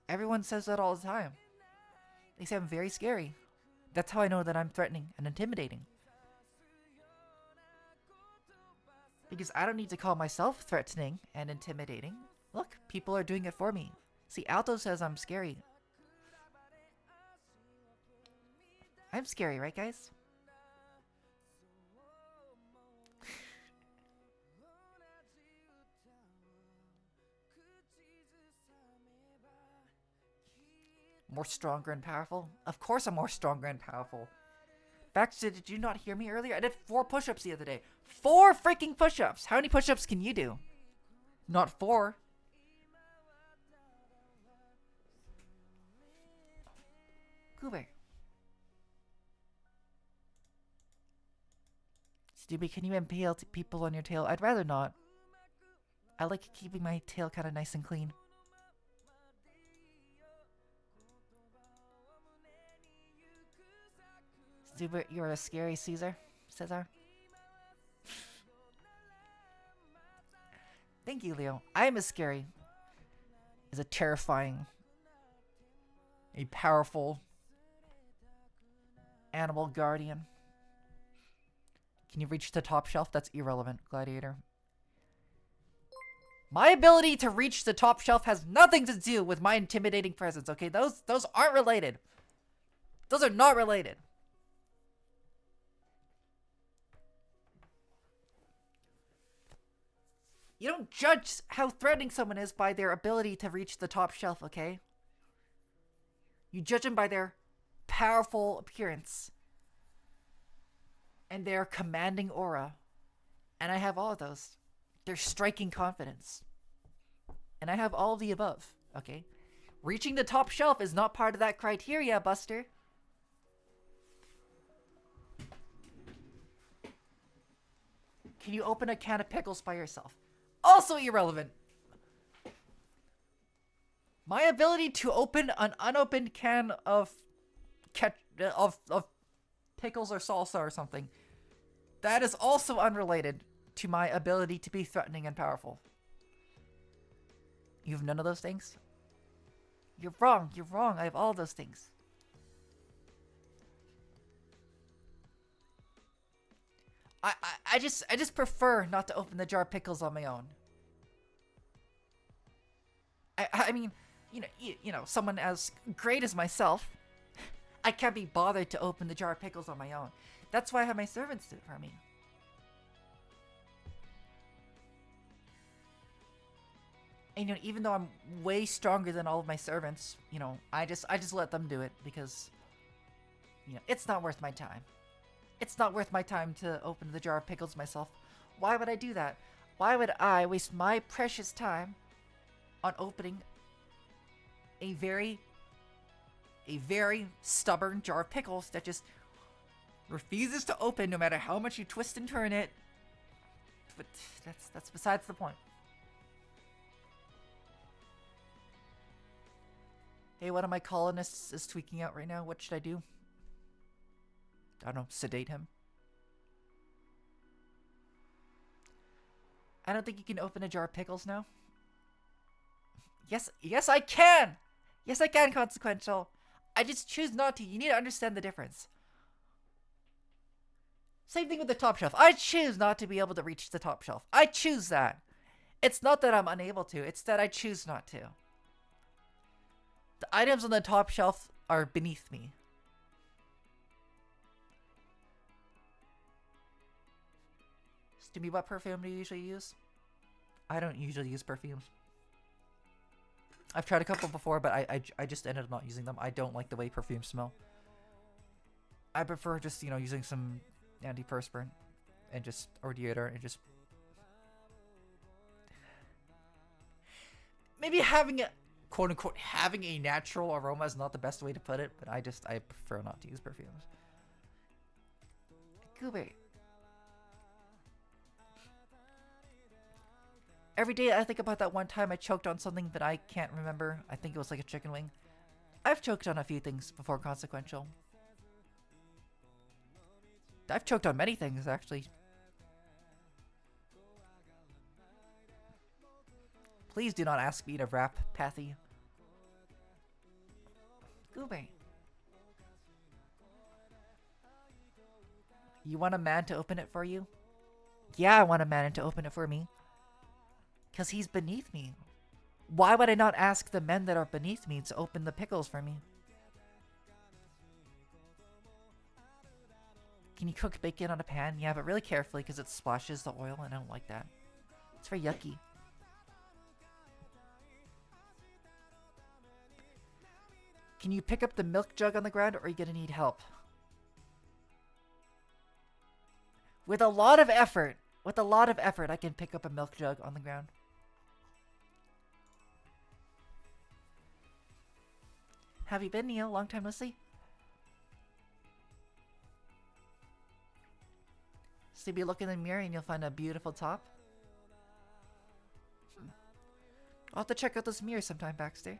Everyone says that all the time. They say I'm very scary. That's how I know that I'm threatening and intimidating. Because I don't need to call myself threatening and intimidating. Look, people are doing it for me. See, Alto says I'm scary. I'm scary, right, guys? More stronger and powerful? Of course I'm more stronger and powerful. Baxter, did you not hear me earlier? I did 4 push-ups the other day. 4 freaking push-ups! How many push-ups can you do? Not 4. Goober. Snoopy, can you impale people on your tail? I'd rather not. I like keeping my tail kind of nice and clean. Snoopy, you're a scary Caesar. Thank you, Leo. I am as scary as a terrifying, a powerful animal guardian. Can you reach the top shelf? That's irrelevant, Gladiator. My ability to reach the top shelf has nothing to do with my intimidating presence, okay? Those aren't related. Those are not related. You don't judge how threatening someone is by their ability to reach the top shelf, okay? You judge them by their powerful appearance and their commanding aura. And I have all of those. Their striking confidence. And I have all of the above, okay? Reaching the top shelf is not part of that criteria, Buster. Can you open a can of pickles by yourself? Also irrelevant. My ability to open an unopened can of pickles or salsa or something, that is also unrelated to my ability to be threatening and powerful. You have none of those things? You're wrong. You're wrong. I have all those things. I just prefer not to open the jar of pickles on my own. I mean, you know, someone as great as myself, I can't be bothered to open the jar of pickles on my own. That's why I have my servants do it for me. And, you know, even though I'm way stronger than all of my servants, you know, I just let them do it because, you know, it's not worth my time. It's not worth my time to open the jar of pickles myself. Why would I do that? Why would I waste my precious time on opening a very stubborn jar of pickles that just refuses to open no matter how much you twist and turn it. But that's besides the point. Hey, one of my colonists is tweaking out right now. What should I do? I don't know, sedate him. I don't think you can open a jar of pickles now. Yes, I can! Yes, I can, Consequential. I just choose not to. You need to understand the difference. Same thing with the top shelf. I choose not to be able to reach the top shelf. I choose that. It's not that I'm unable to. It's that I choose not to. The items on the top shelf are beneath me. Snoopy, what perfume do you usually use? I don't usually use perfumes. I've tried a couple before, but I just ended up not using them. I don't like the way perfumes smell. I prefer just, you know, using some antiperspirant and just, or deodorant and just... Maybe having a, quote unquote, having a natural aroma is not the best way to put it, but I prefer not to use perfumes. Goober. Every day I think about that one time I choked on something that I can't remember. I think it was like a chicken wing. I've choked on a few things before Consequential. I've choked on many things, actually. Please do not ask me to rap, Pathy. Goober. You want a man to open it for you? Yeah, I want a man to open it for me. Because he's beneath me. Why would I not ask the men that are beneath me to open the pickles for me? Can you cook bacon on a pan? Yeah, but really carefully because it splashes the oil and I don't like that. It's very yucky. Can you pick up the milk jug on the ground or are you going to need help? With a lot of effort, I can pick up a milk jug on the ground. Have you been, Neil? Long time no see. So you look in the mirror and you'll find a beautiful top. I'll have to check out this mirror sometime, Baxter.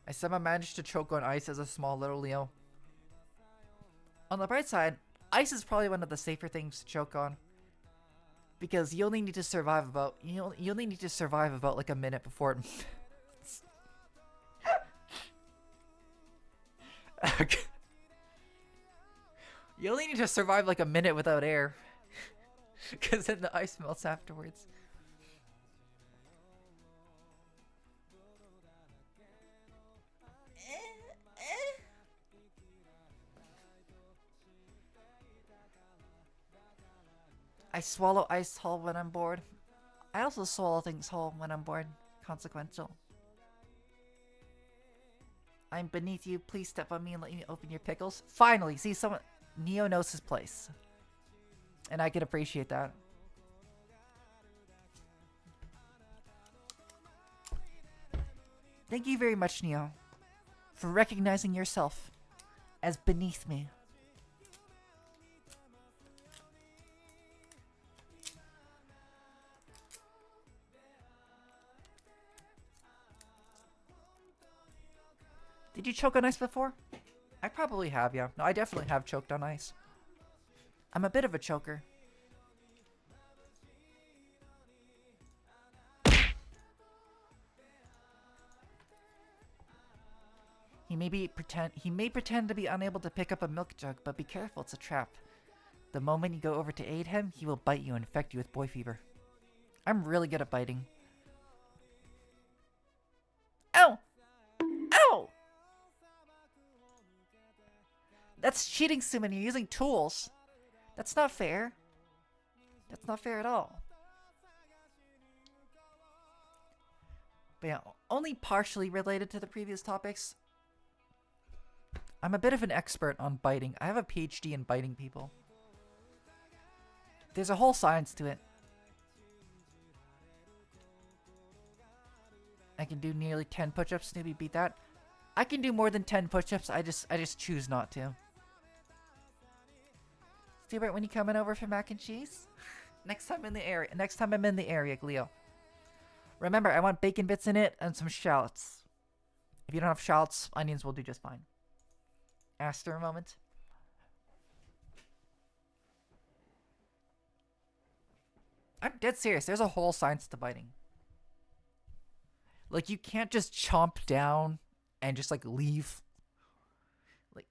I somehow managed to choke on ice as a small little Leo. On the bright side, ice is probably one of the safer things to choke on. Because you only need to survive about like a minute before it You only need to survive like a minute without air. Because then the ice melts afterwards. I swallow ice whole when I'm bored. I also swallow things whole when I'm bored. Consequential. I'm beneath you. Please step on me and let me open your pickles. Finally, see someone. Neo knows his place. And I can appreciate that. Thank you very much, Neo, for recognizing yourself as beneath me. Did you choke on ice before? I probably have, yeah. No, I definitely have choked on ice. I'm a bit of a choker. He may pretend to be unable to pick up a milk jug, but be careful, it's a trap. The moment you go over to aid him, he will bite you and infect you with boy fever. I'm really good at biting. Ow! Ow! That's cheating, Suman. You're using tools. That's not fair. That's not fair at all. But yeah, only partially related to the previous topics. I'm a bit of an expert on biting. I have a PhD in biting people. There's a whole science to it. I can do nearly 10 push-ups. Snoopy, beat that. I can do more than 10 push-ups. I just choose not to. Stewart, when you coming over for mac and cheese? Next time in the area. Next time I'm in the area, Cleo. Remember, I want bacon bits in it and some shallots. If you don't have shallots, onions will do just fine. Aster a moment. I'm dead serious. There's a whole science to biting. Like, you can't just chomp down and just, like, leave.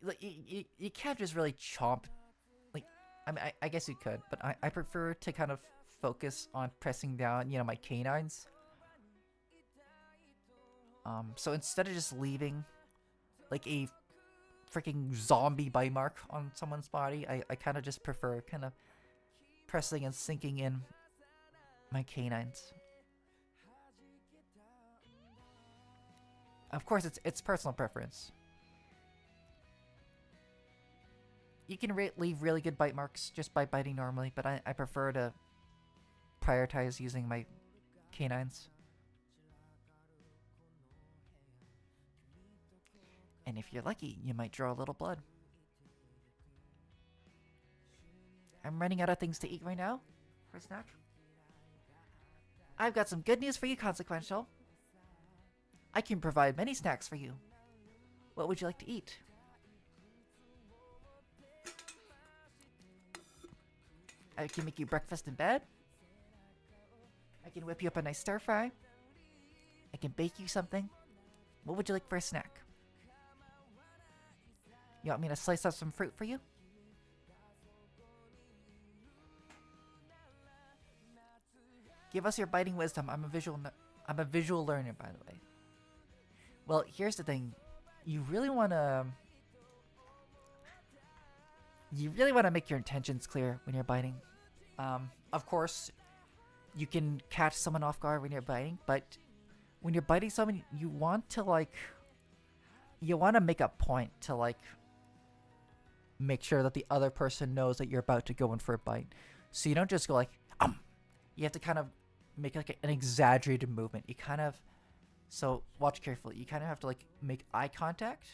Like you can't just really chomp. Like, I mean, I guess you could, but I prefer to kind of focus on pressing down, you know, my canines. So instead of just leaving, like, a freaking zombie bite mark on someone's body, I kind of just prefer kind of pressing and sinking in my canines. Of course, it's personal preference. You can leave really good bite marks just by biting normally, but I prefer to prioritize using my canines. And if you're lucky, you might draw a little blood. I'm running out of things to eat right now for a snack. I've got some good news for you, Consequential. I can provide many snacks for you. What would you like to eat? I can make you breakfast in bed. I can whip you up a nice stir fry. I can bake you something. What would you like for a snack? You want me to slice up some fruit for you? Give us your biting wisdom. I'm a visual learner, by the way. Well, here's the thing. You really want to make your intentions clear when you're biting. Of course, you can catch someone off guard when you're biting, but when you're biting someone, you want to make a point to make sure that the other person knows that you're about to go in for a bite. So you don't just go like, You have to kind of make like an exaggerated movement. So watch carefully. You kind of have to make eye contact.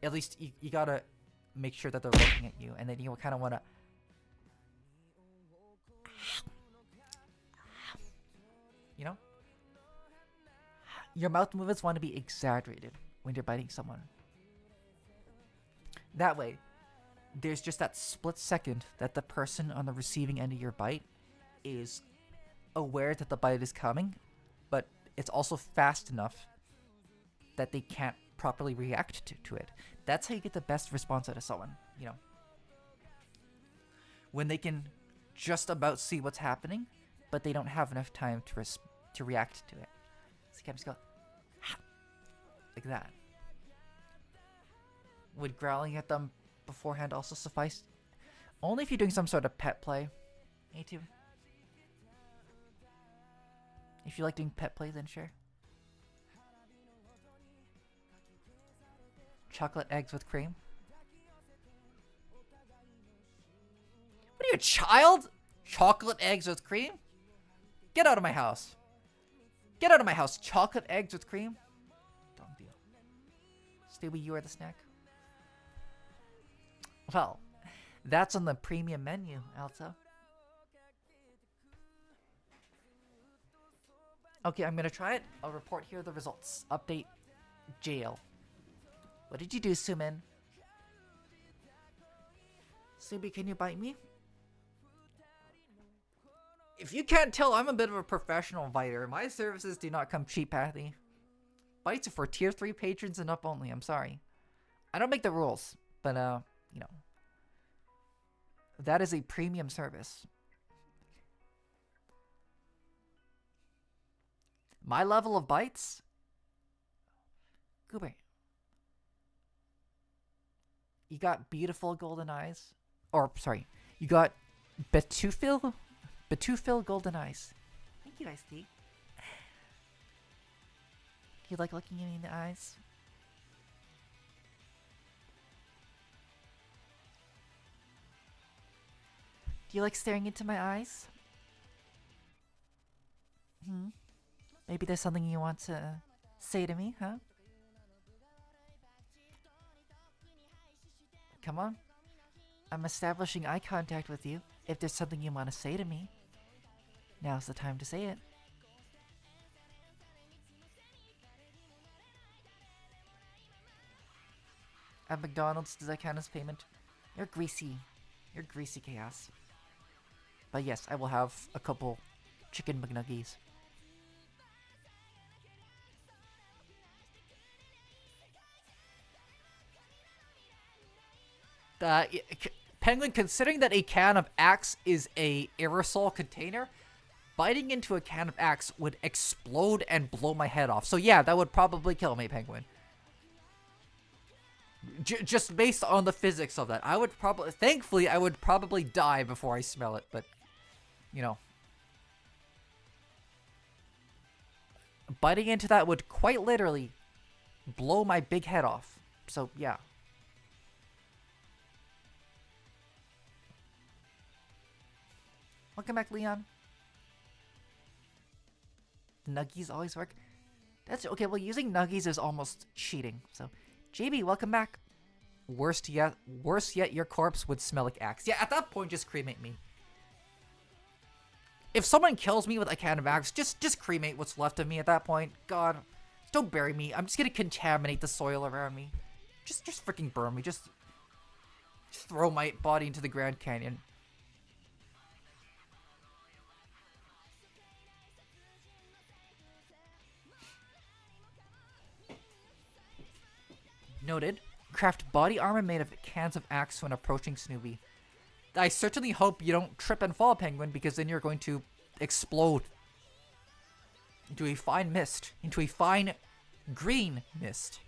At least you gotta make sure that they're looking at you, and then you kind of want to. You know? Your mouth movements want to be exaggerated when you're biting someone. That way, there's just that split second that the person on the receiving end of your bite is aware that the bite is coming, but it's also fast enough that they can't properly react to it. That's how you get the best response out of someone, you know? When they can just about see what's happening, but they don't have enough time to react to it. So you can just go like that. Would growling at them beforehand also suffice? Only if you're doing some sort of pet play. Me too. If you like doing pet play, then sure. Chocolate eggs with cream. What are you, a child? Chocolate eggs with cream? Get out of my house. Get out of my house. Chocolate eggs with cream? Dumb deal. Snoopy, you are the snack. Well, that's on the premium menu, Alto. Okay, I'm gonna try it. I'll report here the results. Update jail. What did you do, Sumin? Snoopy, can you bite me? If you can't tell, I'm a bit of a professional biter. My services do not come cheap, Pathy. Bites are for tier 3 patrons and up only. I'm sorry. I don't make the rules, but you know, that is a premium service. My level of bites? Goober. You got beautiful golden eyes. Or, sorry, you got Betufil golden eyes. Thank you, Ice-T. Do you like looking at me in the eyes? Do you like staring into my eyes? Maybe there's something you want to say to me, huh? Come on. I'm establishing eye contact with you. If there's something you want to say to me, now's the time to say it. At McDonald's, does that count as payment? You're greasy. You're greasy chaos. But yes, I will have a couple chicken McNuggies. Penguin, considering that a can of Axe is a aerosol container, biting into a can of Axe would explode and blow my head off. So yeah, that would probably kill me, Penguin. Just based on the physics of that. I would probably, thankfully, I would probably die before I smell it, but, you know. Biting into that would quite literally blow my big head off. So, yeah. Welcome back, Leon. Nuggies always work. That's okay. Well, using nuggies is almost cheating. So, JB, welcome back. Worse yet, your corpse would smell like Axe. Yeah, at that point, just cremate me. If someone kills me with a can of Axe, just cremate what's left of me at that point. God, don't bury me. I'm just gonna contaminate the soil around me. Just freaking burn me. Just throw my body into the Grand Canyon. Noted. Craft body armor made of cans of Axe when approaching Snoopy. I certainly hope you don't trip and fall, Penguin, because then you're going to explode into a fine mist. Into a fine green mist.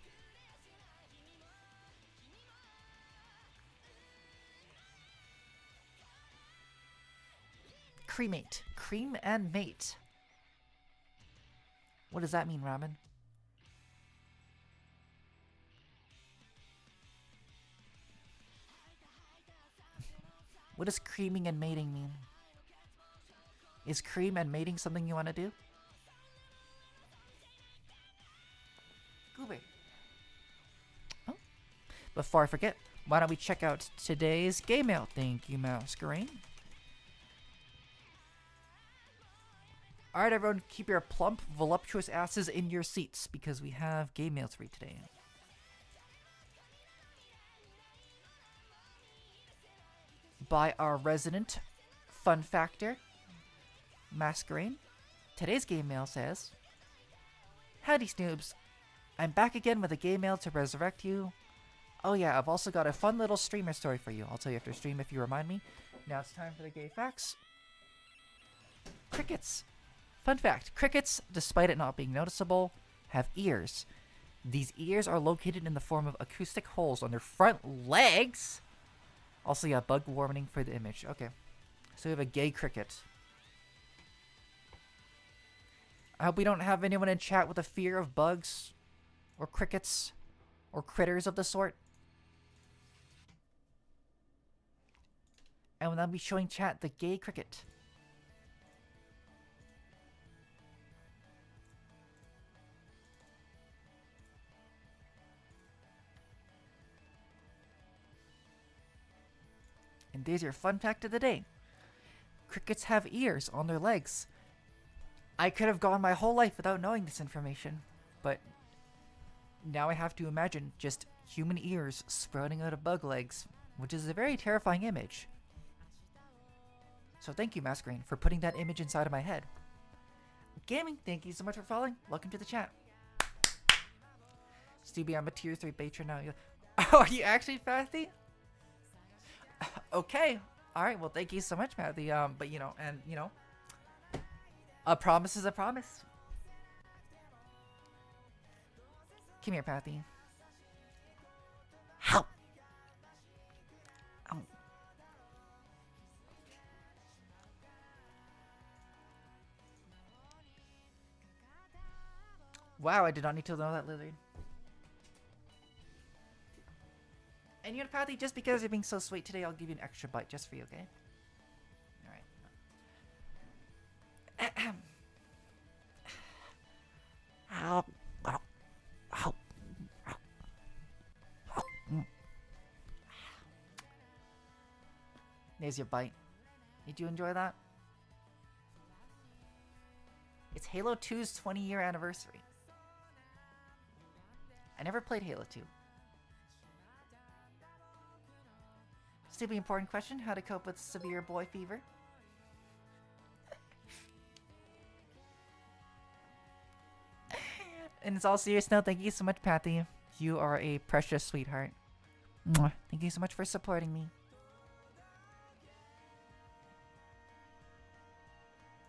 Cremate. Cream and mate. What does that mean, Ramen? What does creaming and mating mean? Is cream and mating something you want to do? Goober. Oh. Before I forget, why don't we check out today's game mail? Thank you, Masquerade. Alright, everyone, keep your plump, voluptuous asses in your seats because we have game mail to read today. By our resident fun factor, Masquerade. Today's game mail says, Howdy Snoobs, I'm back again with a game mail to resurrect you. Oh yeah, I've also got a fun little streamer story for you. I'll tell you after stream if you remind me. Now it's time for the gay facts. Crickets. Fun fact, crickets, despite it not being noticeable, have ears. These ears are located in the form of acoustic holes on their front legs. Also, yeah, bug warning for the image. Okay. So we have a gay cricket. I hope we don't have anyone in chat with a fear of bugs or crickets or critters of the sort. And I'll be showing chat the gay cricket. And there's your fun fact of the day. Crickets have ears on their legs. I could have gone my whole life without knowing this information, but now I have to imagine just human ears sprouting out of bug legs, which is a very terrifying image. So thank you, Masquerade, for putting that image inside of my head. Gaming, thank you so much for following. Welcome to the chat. Stevie, I'm a tier 3 patron now. Oh, are you actually Fathy? Okay. Alright, well, thank you so much, Matthew. But, you know, and, you know, a promise is a promise. Come here, Pathy. Help! Ow. Wow, I did not need to know that, Lizard. And you know, Pathy, just because you're being so sweet today, I'll give you an extra bite just for you, okay? Alright. Here's your bite. Did you enjoy that? It's Halo 2's 20-year anniversary. I never played Halo 2. Stupid important question, how to cope with severe boy fever? And it's all serious now, thank you so much, Patty. You are a precious sweetheart. Mwah. Thank you so much for supporting me.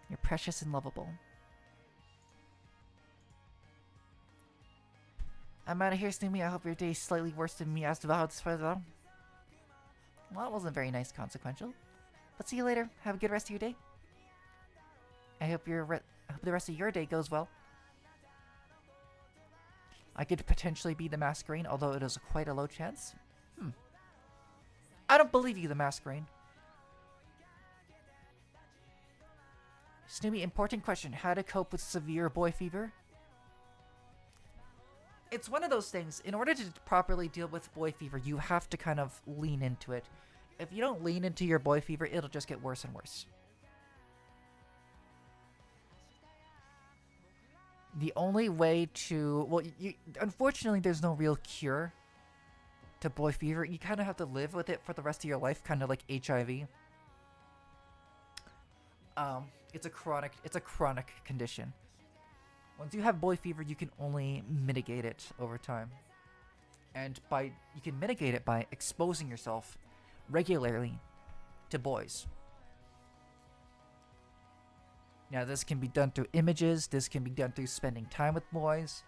You're precious and lovable. I'm out of here, Snoopy. I hope your day is slightly worse than me as to how it's well. Well, it wasn't very nice, consequential. But see you later. Have a good rest of your day. I hope the rest of your day goes well. I could potentially be the Masquerade, although it is quite a low chance. I don't believe you, the Masquerade. Snoopy, important question. How to cope with severe boy fever? It's one of those things. In order to properly deal with boy fever, you have to kind of lean into it. If you don't lean into your boy fever, it'll just get worse and worse. The only way to... Well, unfortunately, there's no real cure to boy fever. You kind of have to live with it for the rest of your life, kind of like HIV. It's a chronic condition. Once you have boy fever, you can only mitigate it over time. And you can mitigate it by exposing yourself regularly to boys. Now, this can be done through images, this can be done through spending time with boys.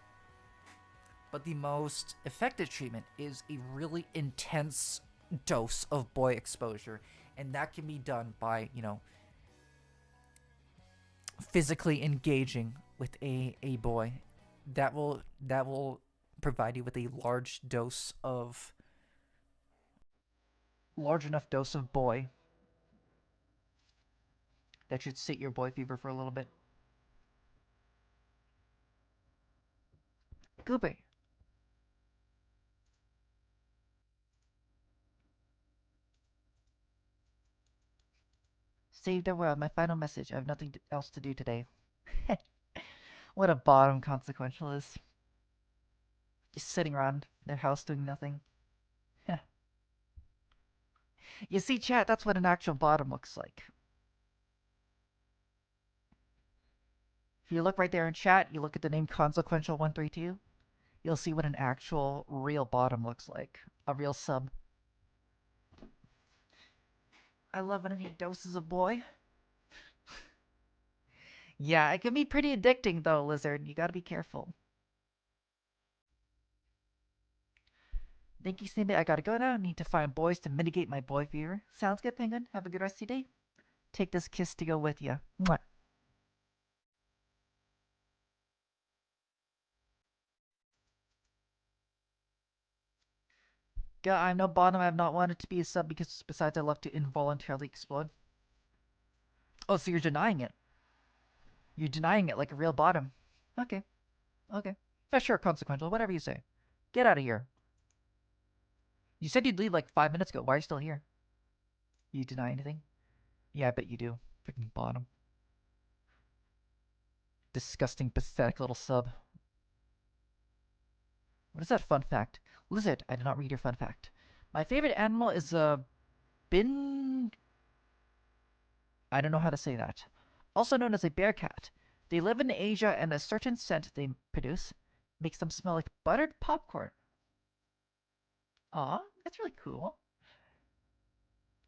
But the most effective treatment is a really intense dose of boy exposure. And that can be done by, physically engaging with a boy. That will provide you with a large enough dose of boy that should sit your boy fever for a little bit. Goober. Save the world, my final message. I have nothing else to do today. What a bottom consequential is. Just sitting around their house doing nothing. You see, chat, that's what an actual bottom looks like. If you look right there in chat, you look at the name Consequential132, you'll see what an actual real bottom looks like. A real sub. I love when I need doses of boy. Yeah, it can be pretty addicting though, Lizard. You gotta be careful. Thank you, Snoopy. I gotta go now. I need to find boys to mitigate my boy fever. Sounds good, Penguin. Have a good rest of your day. Take this kiss to go with you. Mwah. Yeah, I'm no bottom. I have not wanted to be a sub because besides I love to involuntarily explode. Oh, so you're denying it. You're denying it like a real bottom. Okay. Okay. Yeah, sure, consequential. Whatever you say. Get out of here. You said you'd leave like 5 minutes ago. Why are you still here? You deny anything? Yeah, I bet you do. Freaking bottom. Disgusting, pathetic little sub. What is that fun fact? Lizard, I did not read your fun fact. My favorite animal is a bin... I don't know how to say that. Also known as a bear cat. They live in Asia and a certain scent they produce makes them smell like buttered popcorn. Aw, that's really cool.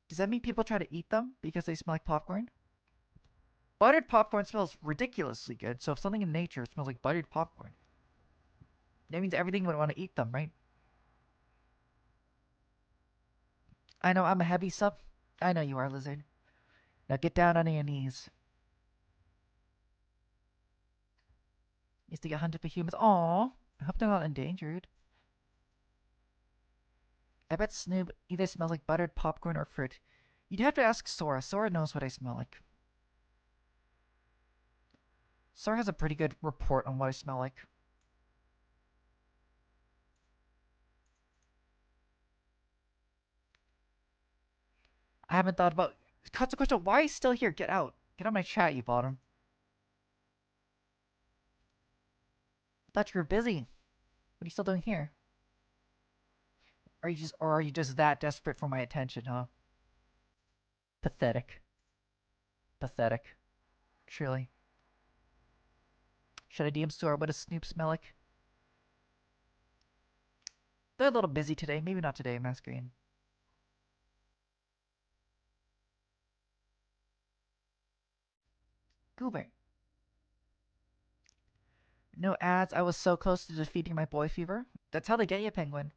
Does that mean people try to eat them because they smell like popcorn? Buttered popcorn smells ridiculously good, so if something in nature smells like buttered popcorn, that means everything would want to eat them, right? I know, I'm a heavy sub. I know you are, Lizard. Now get down on your knees. Used to get hunted by humans. Aww. I hope they're not endangered. I bet Snoop either smells like buttered popcorn or fruit. You'd have to ask Sora. Sora knows what I smell like. Sora has a pretty good report on what I smell like. I haven't thought about... Consequential, why are you still here? Get out. Get out of my chat, you bottom. Thought you were busy. What are you still doing here? Are you just that desperate for my attention, huh? Pathetic. Pathetic. Truly. Should I DM store? What does Snoop smell like? They're a little busy today. Maybe not today, Masquerade. Goober. No ads. I was so close to defeating my boy fever. That's how they get you, Penguin.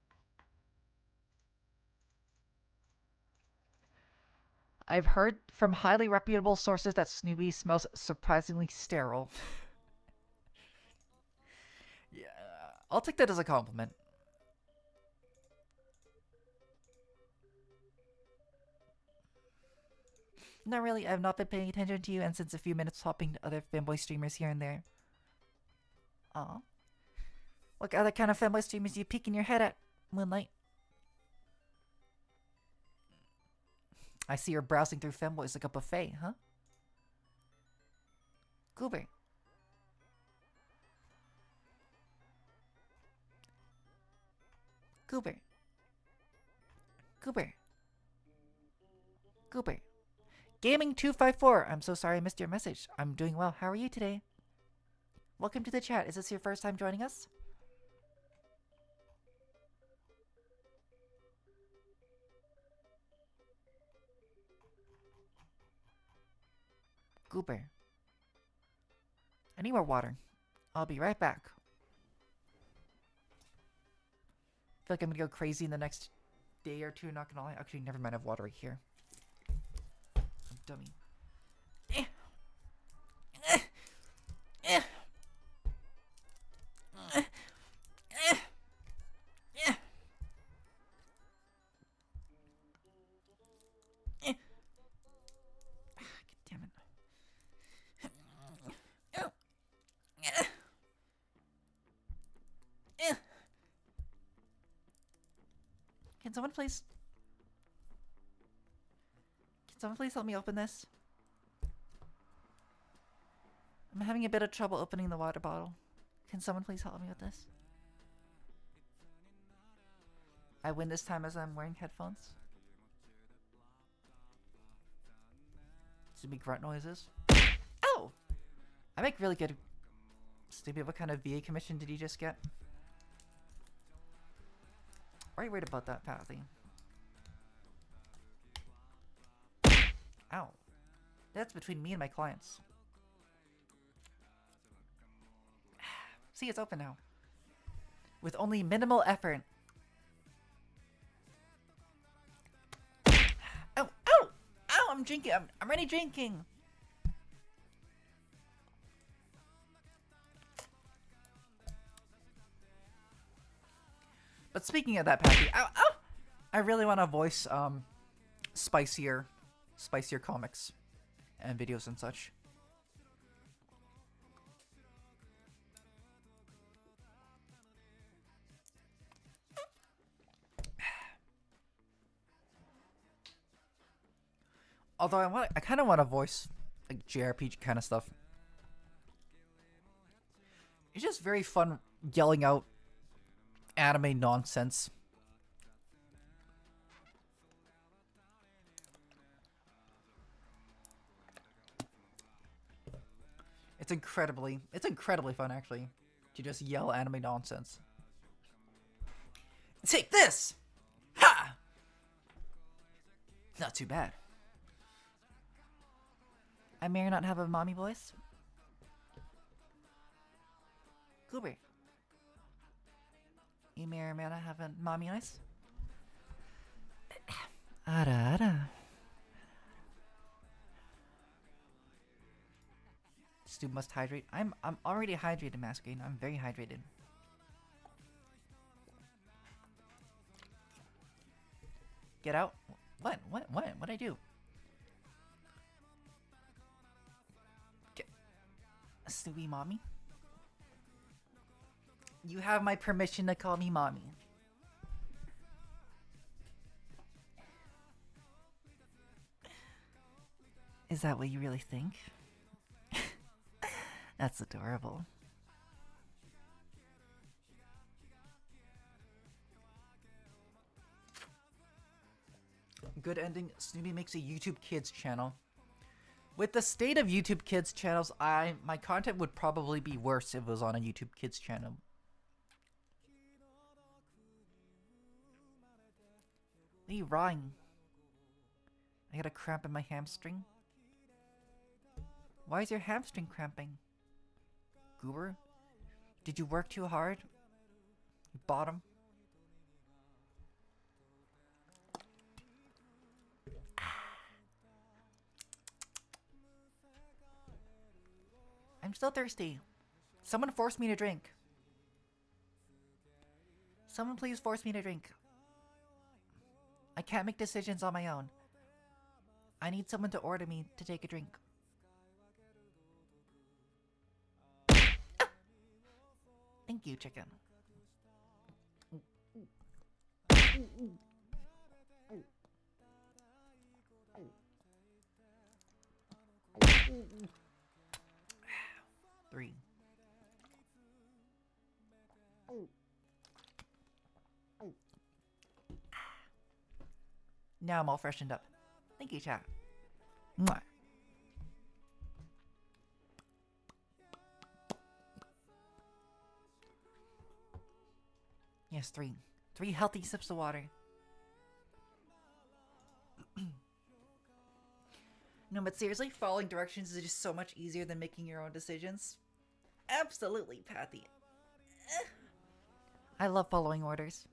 I've heard from highly reputable sources that Snoopy smells surprisingly sterile. Yeah, I'll take that as a compliment. Not really. I've not been paying attention to you, and since a few minutes hopping to other fanboy streamers here and there. Aw. What other kind of fanboy streamers are you peeking your head at, Moonlight? I see you're browsing through Femboys like a buffet, huh? Goober. Goober. Goober. Goober. Gaming254. I'm so sorry I missed your message. I'm doing well. How are you today? Welcome to the chat. Is this your first time joining us? Goober. I need more water. I'll be right back. I feel like I'm gonna go crazy in the next day or two, not gonna lie. Actually, never mind, I have water right here. I'm dummy. Damn it. Can someone please help me open this? I'm having a bit of trouble opening the water bottle. Can someone please help me with this? I win this time as I'm wearing headphones. Does it make grunt noises? Oh! I make really good... Snoopy, what kind of VA commission did you just get? Why are you worried about that, Pathy? Ow. That's between me and my clients. See, it's open now. With only minimal effort. Ow! Ow! Ow! I'm drinking! I'm already drinking! But speaking of that, Patty, ow! Ow! I really want to voice, spicier comics and videos and such. Although I kind of want to voice like JRPG kind of stuff. It's just very fun yelling out anime nonsense. It's incredibly fun actually to just yell anime nonsense. Take this! Ha! Not too bad. I may or not have a mommy voice. Goober. You may or may not have a mommy voice. Ara ara. Stu must hydrate. I'm already hydrated, Masquerade. I'm very hydrated. Get out. What'd I do? Snoopy mommy? You have my permission to call me mommy. Is that what you really think? That's adorable. Good ending. Snoopy makes a YouTube Kids channel. With the state of YouTube Kids channels, my content would probably be worse if it was on a YouTube Kids channel. What are you rawing? I got a cramp in my hamstring. Why is your hamstring cramping? Goober? Did you work too hard? Bottom? I'm still thirsty. Someone force me to drink. Someone please force me to drink. I can't make decisions on my own. I need someone to order me to take a drink. Thank you, chicken. Three. Now I'm all freshened up. Thank you, chat. Mwah. Yes, three. 3 healthy sips of water. No, but seriously, following directions is just so much easier than making your own decisions. Absolutely, Pathy. I love following orders.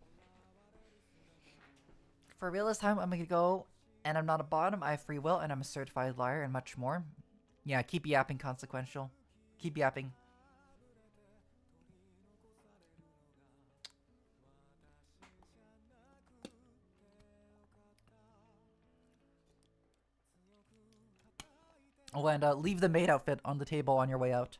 For real this time, I'm gonna go, and I'm not a bottom, I have free will, and I'm a certified liar, and much more. Yeah, keep yapping, consequential. Keep yapping. Oh, and leave the maid outfit on the table on your way out.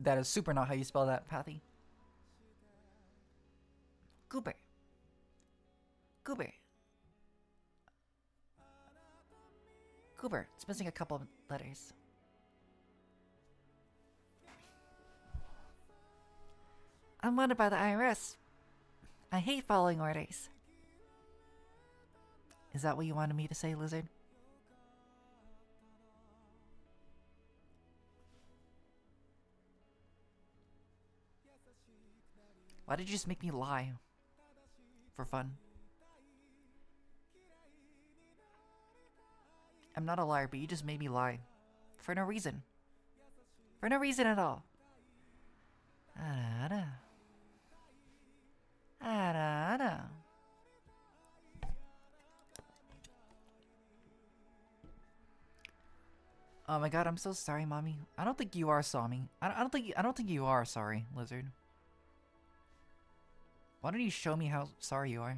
That is super not how you spell that, Pathy. Goober. Goober. Goober. It's missing a couple of letters. I'm wanted by the IRS. I hate following orders. Is that what you wanted me to say, Lizard? Why did you just make me lie? For fun. I'm not a liar, but you just made me lie. For no reason. For no reason at all. Oh my god, I'm so sorry, mommy. I don't think you are sorry. I don't think you are sorry, Lizard. Why don't you show me how sorry you are?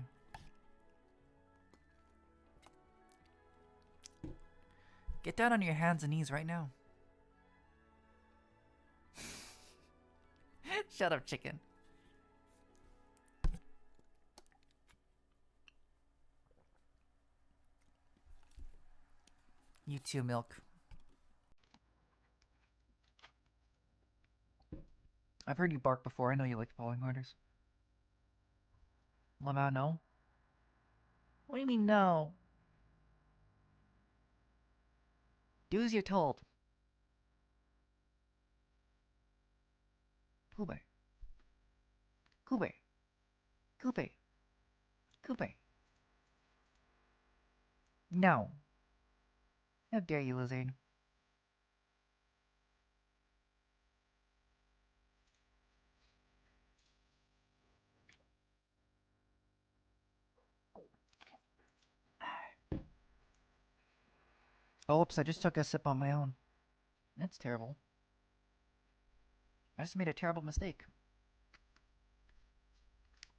Get down on your hands and knees right now. Shut up, chicken. You too, Milk. I've heard you bark before. I know you like following orders. Lamau, no? What do you mean, no? Do as you're told. Goober. Goober. Goober. Goober. No. How dare you, Lizard? Oh, oops, I just took a sip on my own. That's terrible. I just made a terrible mistake.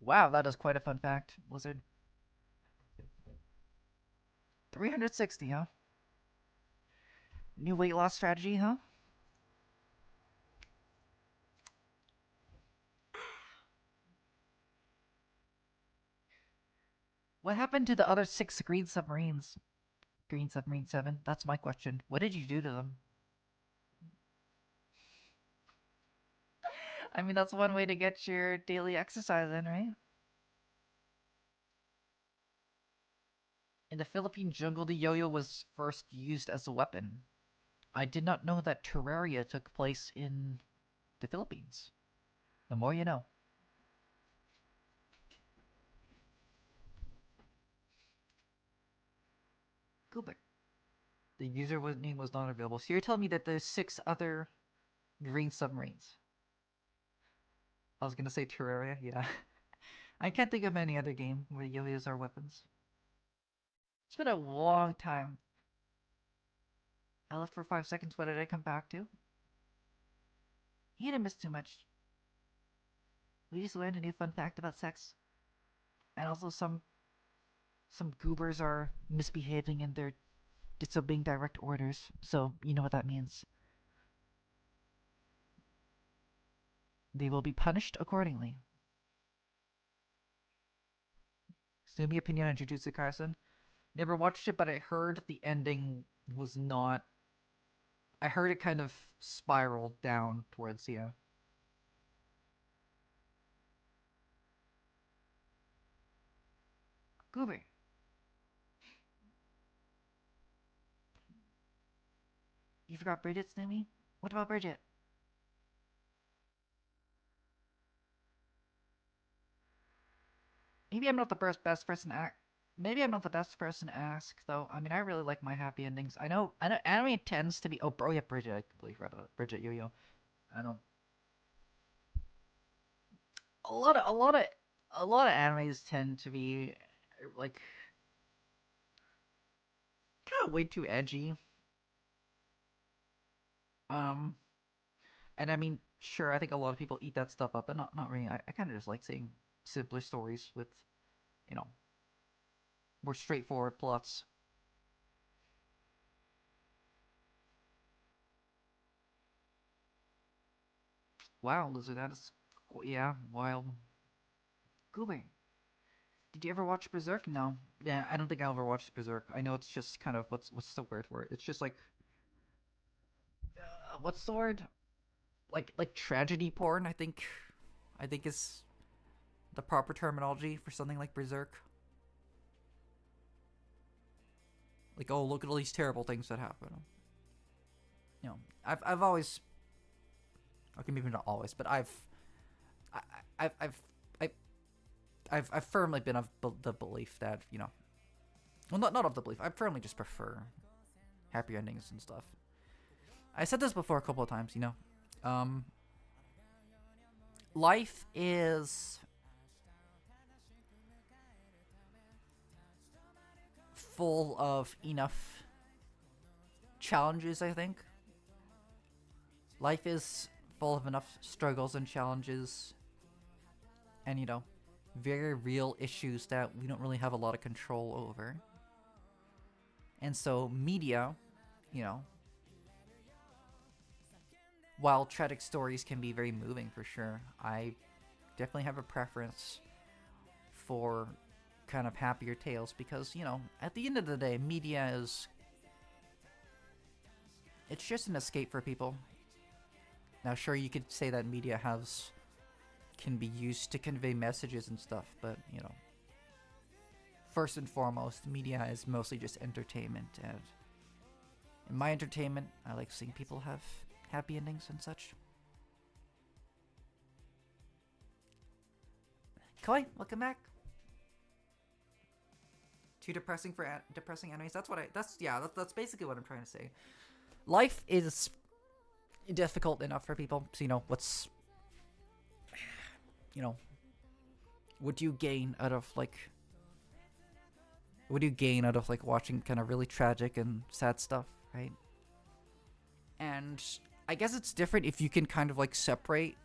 Wow, that is quite a fun fact, Lizard. 360, huh? New weight loss strategy, huh? What happened to the other 6 green submarines? Green Submarine 7? That's my question. What did you do to them? I mean, that's one way to get your daily exercise in, right? In the Philippine jungle, the yo-yo was first used as a weapon. I did not know that Terraria took place in the Philippines. The more you know. Goober. The user name was not available. So you're telling me that there's 6 other green submarines. I was gonna say Terraria, yeah. I can't think of any other game where yo-yos are weapons. It's been a long time. I left for 5 seconds. What did I come back to? You didn't miss too much. We just learned a new fun fact about sex. And also some goobers are misbehaving and they're disobeying direct orders. So you know what that means. They will be punished accordingly. Snoopy opinion on Jujutsu Kaisen. Never watched it, but I heard the ending was not. I heard it kind of spiraled down towards the. Goober. You forgot Bridget, Snoopy? What about Bridget? Maybe I'm not the best person to act. Maybe I'm not the best person to ask, though. I mean, I really like my happy endings. I know anime tends to be. Oh, bro, yeah, Bridget. I completely forgot about Bridget Yo-Yo. I don't. A lot of animes tend to be like kind of way too edgy. Um, and I mean, sure, I think a lot of people eat that stuff up, but not really. I kind of just like seeing simpler stories with, you know, more straightforward plots. Wow, Lizard, that is, yeah, wild. Goober, did you ever watch Berserk? No. Yeah, I don't think I ever watched Berserk. I know it's just kind of what's the word for it? It's just like what's the word? Like tragedy porn. I think is the proper terminology for something like Berserk. Like, oh, look at all these terrible things that happen. I've always, okay, maybe not always, but I, I've, I've, I've, I've firmly been of the belief that well, not of the belief. I firmly just prefer happy endings and stuff. I said this before a couple of times. Um, life is full of enough challenges. I think life is full of enough struggles and challenges, and very real issues that we don't really have a lot of control over. And so media, you know, while tragic stories can be very moving for sure, I definitely have a preference for kind of happier tales because, at the end of the day, media is, it's just an escape for people. Now, sure, you could say that media can be used to convey messages and stuff, but, first and foremost, media is mostly just entertainment, and in my entertainment, I like seeing people have happy endings and such. Koi, welcome back. Too depressing for depressing animes. That's basically what I'm trying to say. Life is difficult enough for people. So what do you gain out of watching kind of really tragic and sad stuff, right? And I guess it's different if you can kind of separate,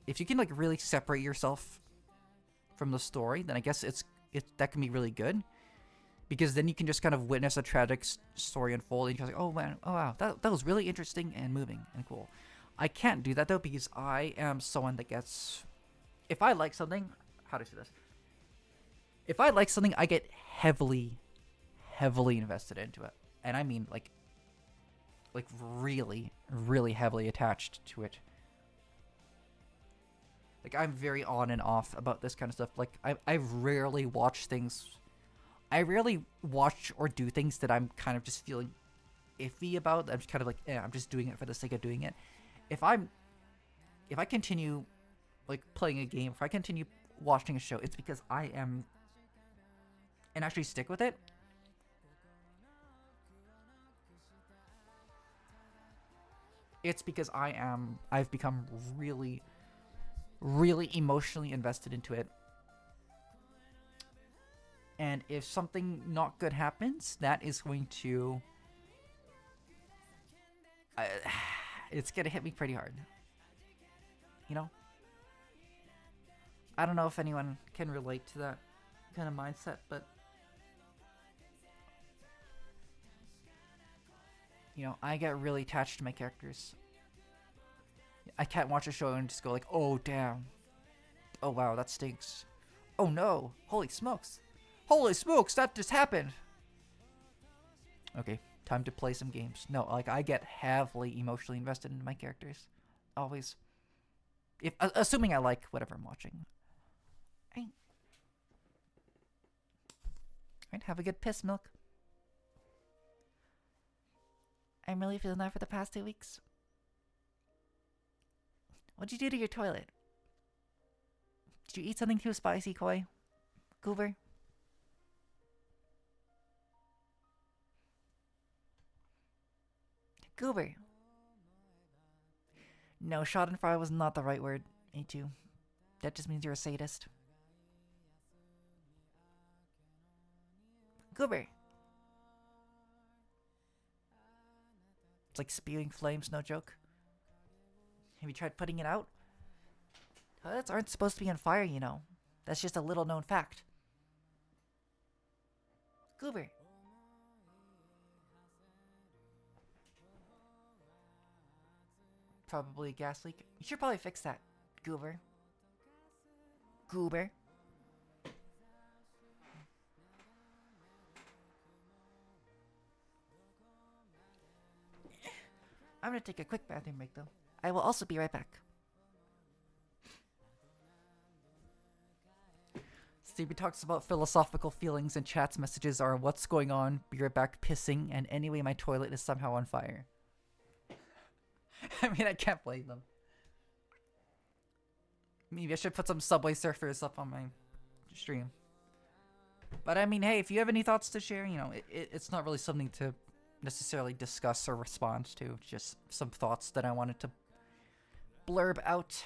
if you can really separate yourself from the story, then I guess that can be really good, because then you can just kind of witness a tragic story unfold and you're like, oh man, oh wow, that was really interesting and moving and cool. I can't do that though, because I am someone that gets, if I like something, how do I say this? If I like something, I get heavily invested into it. And I mean, like really, really heavily attached to it. Like, I'm very on and off about this kind of stuff. Like, I rarely watch things. I rarely watch or do things that I'm kind of just feeling iffy about. I'm just kind of like, I'm just doing it for the sake of doing it. If I continue, like, playing a game, if I continue watching a show, it's because I am, and actually stick with it. It's because I've become really, really emotionally invested into it. And if something not good happens, that is going to, it's gonna hit me pretty hard. You know? I don't know if anyone can relate to that kind of mindset, but you know, I get really attached to my characters. I can't watch a show and just go like, oh damn. Oh wow, that stinks. Oh no, holy smokes. Holy smokes, that just happened. Okay, time to play some games. No, like, I get heavily emotionally invested in my characters. Always. If assuming I like whatever I'm watching. Right, have a good piss, Milk. I'm really feeling that for the past 2 weeks. What'd you do to your toilet? Did you eat something too spicy, Koi? Goober? Goober. No, schadenfreude was not the right word. Me too. That just means you're a sadist. Goober. It's like spewing flames, no joke. Have you tried putting it out? Toilets aren't supposed to be on fire, you know. That's just a little known fact. Goober. Probably a gas leak. You should probably fix that, Goober. Goober. I'm gonna take a quick bathroom break though. I will also be right back. Snoopy talks about philosophical feelings and chats messages are what's going on, be right back pissing, and anyway my toilet is somehow on fire. I mean, I can't blame them. Maybe I should put some Subway Surfers up on my stream. But I mean, hey, if you have any thoughts to share, you know, it's not really something to necessarily discuss or respond to. Just some thoughts that I wanted to blurb out.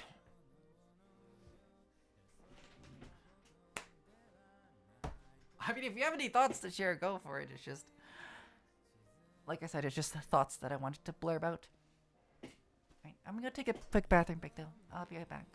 I mean, if you have any thoughts to share, go for it. It's just, like I said, it's just the thoughts that I wanted to blurb out. Right, I'm gonna take a quick bathroom break though. I'll be right back.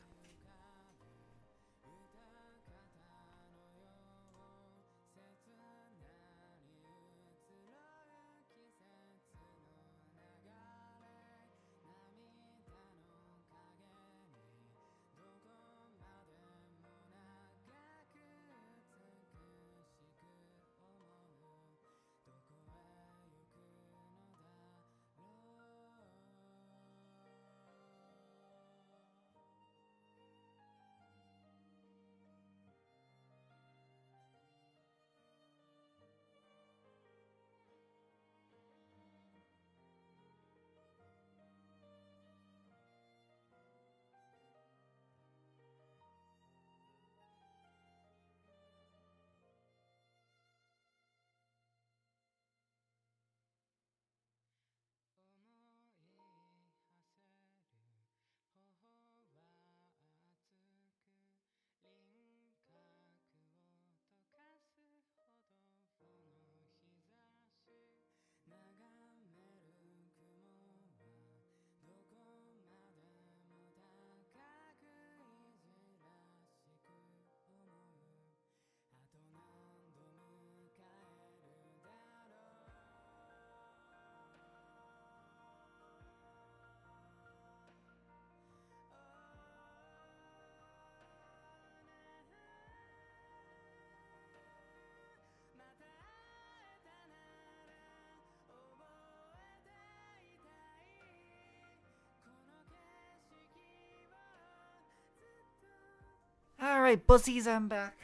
Alright, bussies, I'm back.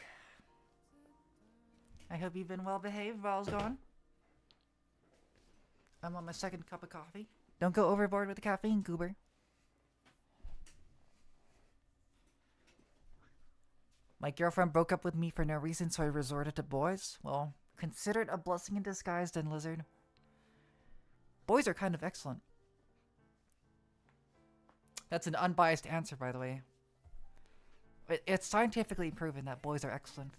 I hope you've been well behaved while I was gone. I'm on my second cup of coffee. Don't go overboard with the caffeine, goober. My girlfriend broke up with me for no reason, so I resorted to boys. Well, consider it a blessing in disguise then, lizard. Boys are kind of excellent. That's an unbiased answer, by the way. It's scientifically proven that boys are excellent.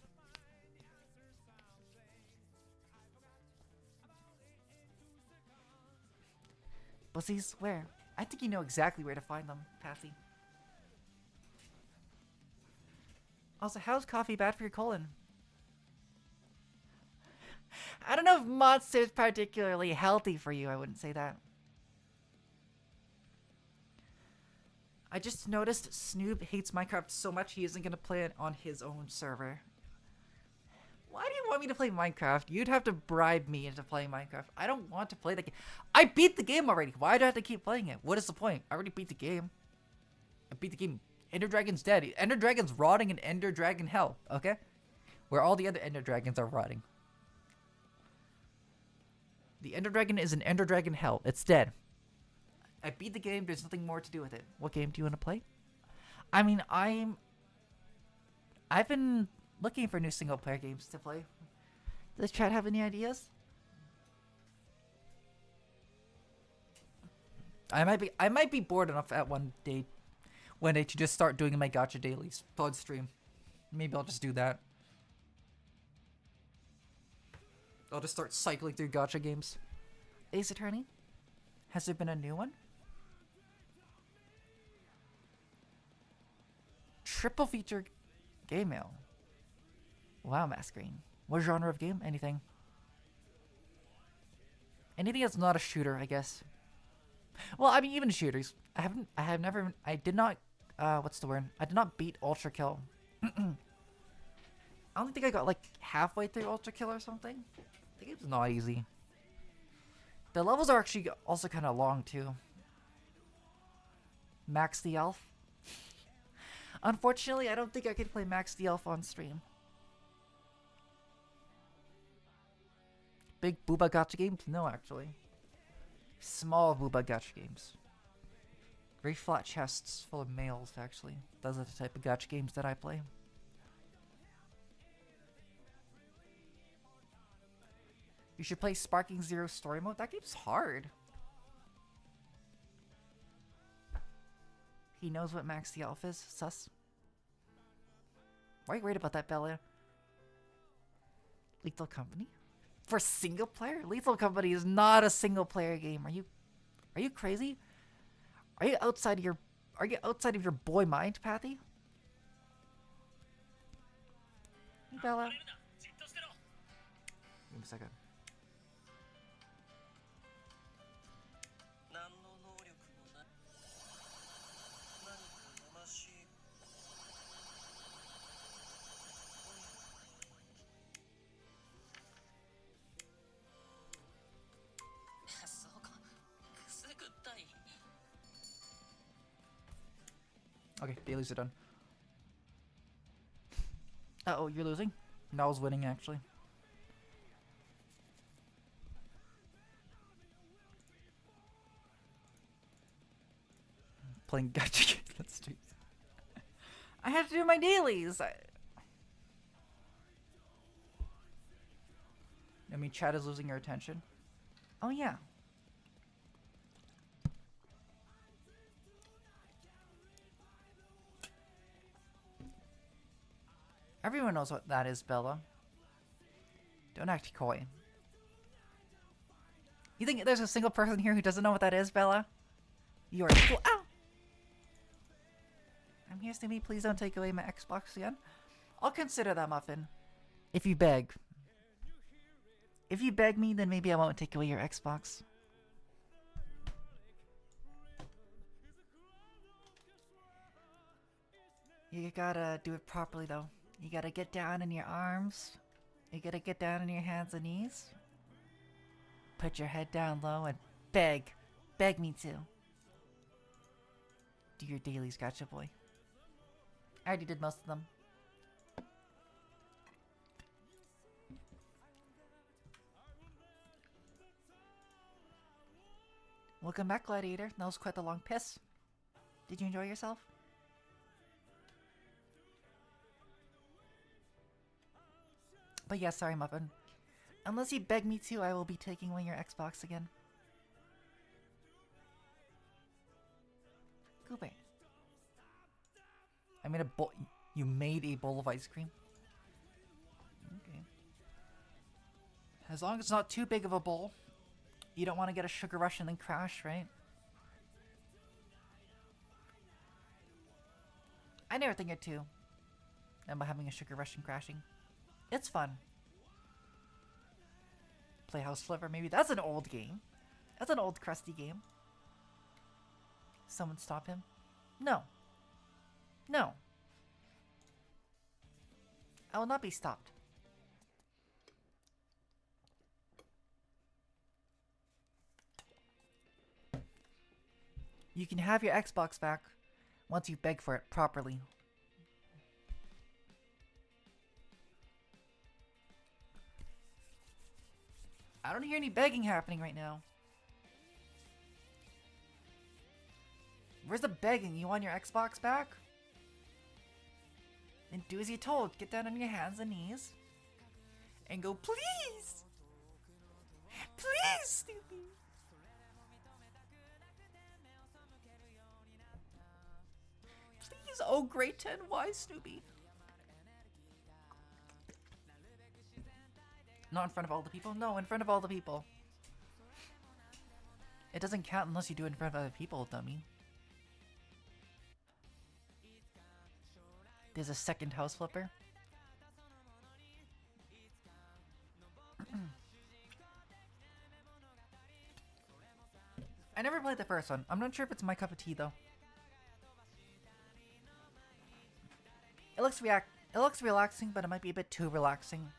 Bussies, where? I think you know exactly where to find them, Pathy. Also, how's coffee bad for your colon? I don't know if Monster's particularly healthy for you, I wouldn't say that. I just noticed Snoop hates Minecraft so much he isn't gonna play it on his own server. Why do you want me to play Minecraft? You'd have to bribe me into playing Minecraft. I don't want to play the game. I beat the game already. Why do I have to keep playing it? What is the point? I already beat the game. I beat the game. Ender Dragon's dead. Ender Dragon's rotting in Ender Dragon Hell, okay? Where all the other Ender Dragons are rotting. The Ender Dragon is in Ender Dragon Hell. It's dead. I beat the game. There's nothing more to do with it. What game do you want to play? I mean, I've been looking for new single-player games to play. Does chat have any ideas? I might be bored enough at one day to just start doing my gacha dailies pod stream. Maybe I'll just do that. I'll just start cycling through gacha games. Ace Attorney? Has there been a new one? Triple feature game mail. Wow, Masquerade. What genre of game? Anything. Anything that's not a shooter, I guess. Well, I mean, even shooters. I did not, what's the word? I did not beat Ultra Kill. I don't think I got like halfway through Ultra Kill or something. The game's not easy. The levels are actually also kind of long too. Max the Elf. Unfortunately, I don't think I can play Max the Elf on stream. Big booba gacha games? No, actually. Small booba gacha games. Very flat chests full of males, actually. Those are the type of gacha games that I play. You should play Sparking Zero Story Mode. That game's hard. He knows what Max the Elf is. Sus. Why are you worried about that, Bella? Lethal Company? For single player? Lethal Company is not a single player game. Are you crazy? Are you outside of your boy mind, Pathy? Hey, Bella. Give me a second. Okay, dailies are done. Uh-oh, you're losing? No, I was winning, actually. Playing gacha games on stream. I have to do my dailies! I mean, chat is losing your attention. Oh, yeah. Everyone knows what that is, Bella. Don't act coy. You think there's a single person here who doesn't know what that is, Bella? You're a fool. Ow! I'm here, Snoopy. Please don't take away my Xbox again. I'll consider that, Muffin. If you beg. If you beg me, then maybe I won't take away your Xbox. You gotta do it properly, though. You gotta get down in your arms. You gotta get down on your hands and knees. Put your head down low and beg. Beg me to. Do your dailies, gotcha boy. I already did most of them. Welcome back, Gladiator. That was quite the long piss. Did you enjoy yourself? But yeah, sorry, Muffin. Unless you beg me to, I will be taking away your Xbox again. Goober. I made a bowl. You made a bowl of ice cream? Okay. As long as it's not too big of a bowl. You don't want to get a sugar rush and then crash, right? I never think it too. About having a sugar rush and crashing. It's fun. Play House Flipper, maybe. That's an old game. That's an old crusty game. Someone stop him? No. No. I will not be stopped. You can have your Xbox back once you beg for it properly. I don't hear any begging happening right now. Where's the begging? You want your Xbox back? Then do as you're told. Get down on your hands and knees. And go, please! Please, Snoopy! Please, oh great 10, why Snoopy? Not in front of all the people? No, in front of all the people. It doesn't count unless you do it in front of other people, dummy. There's a second house flipper. I never played the first one. I'm not sure if it's my cup of tea though. It looks relaxing, but it might be a bit too relaxing.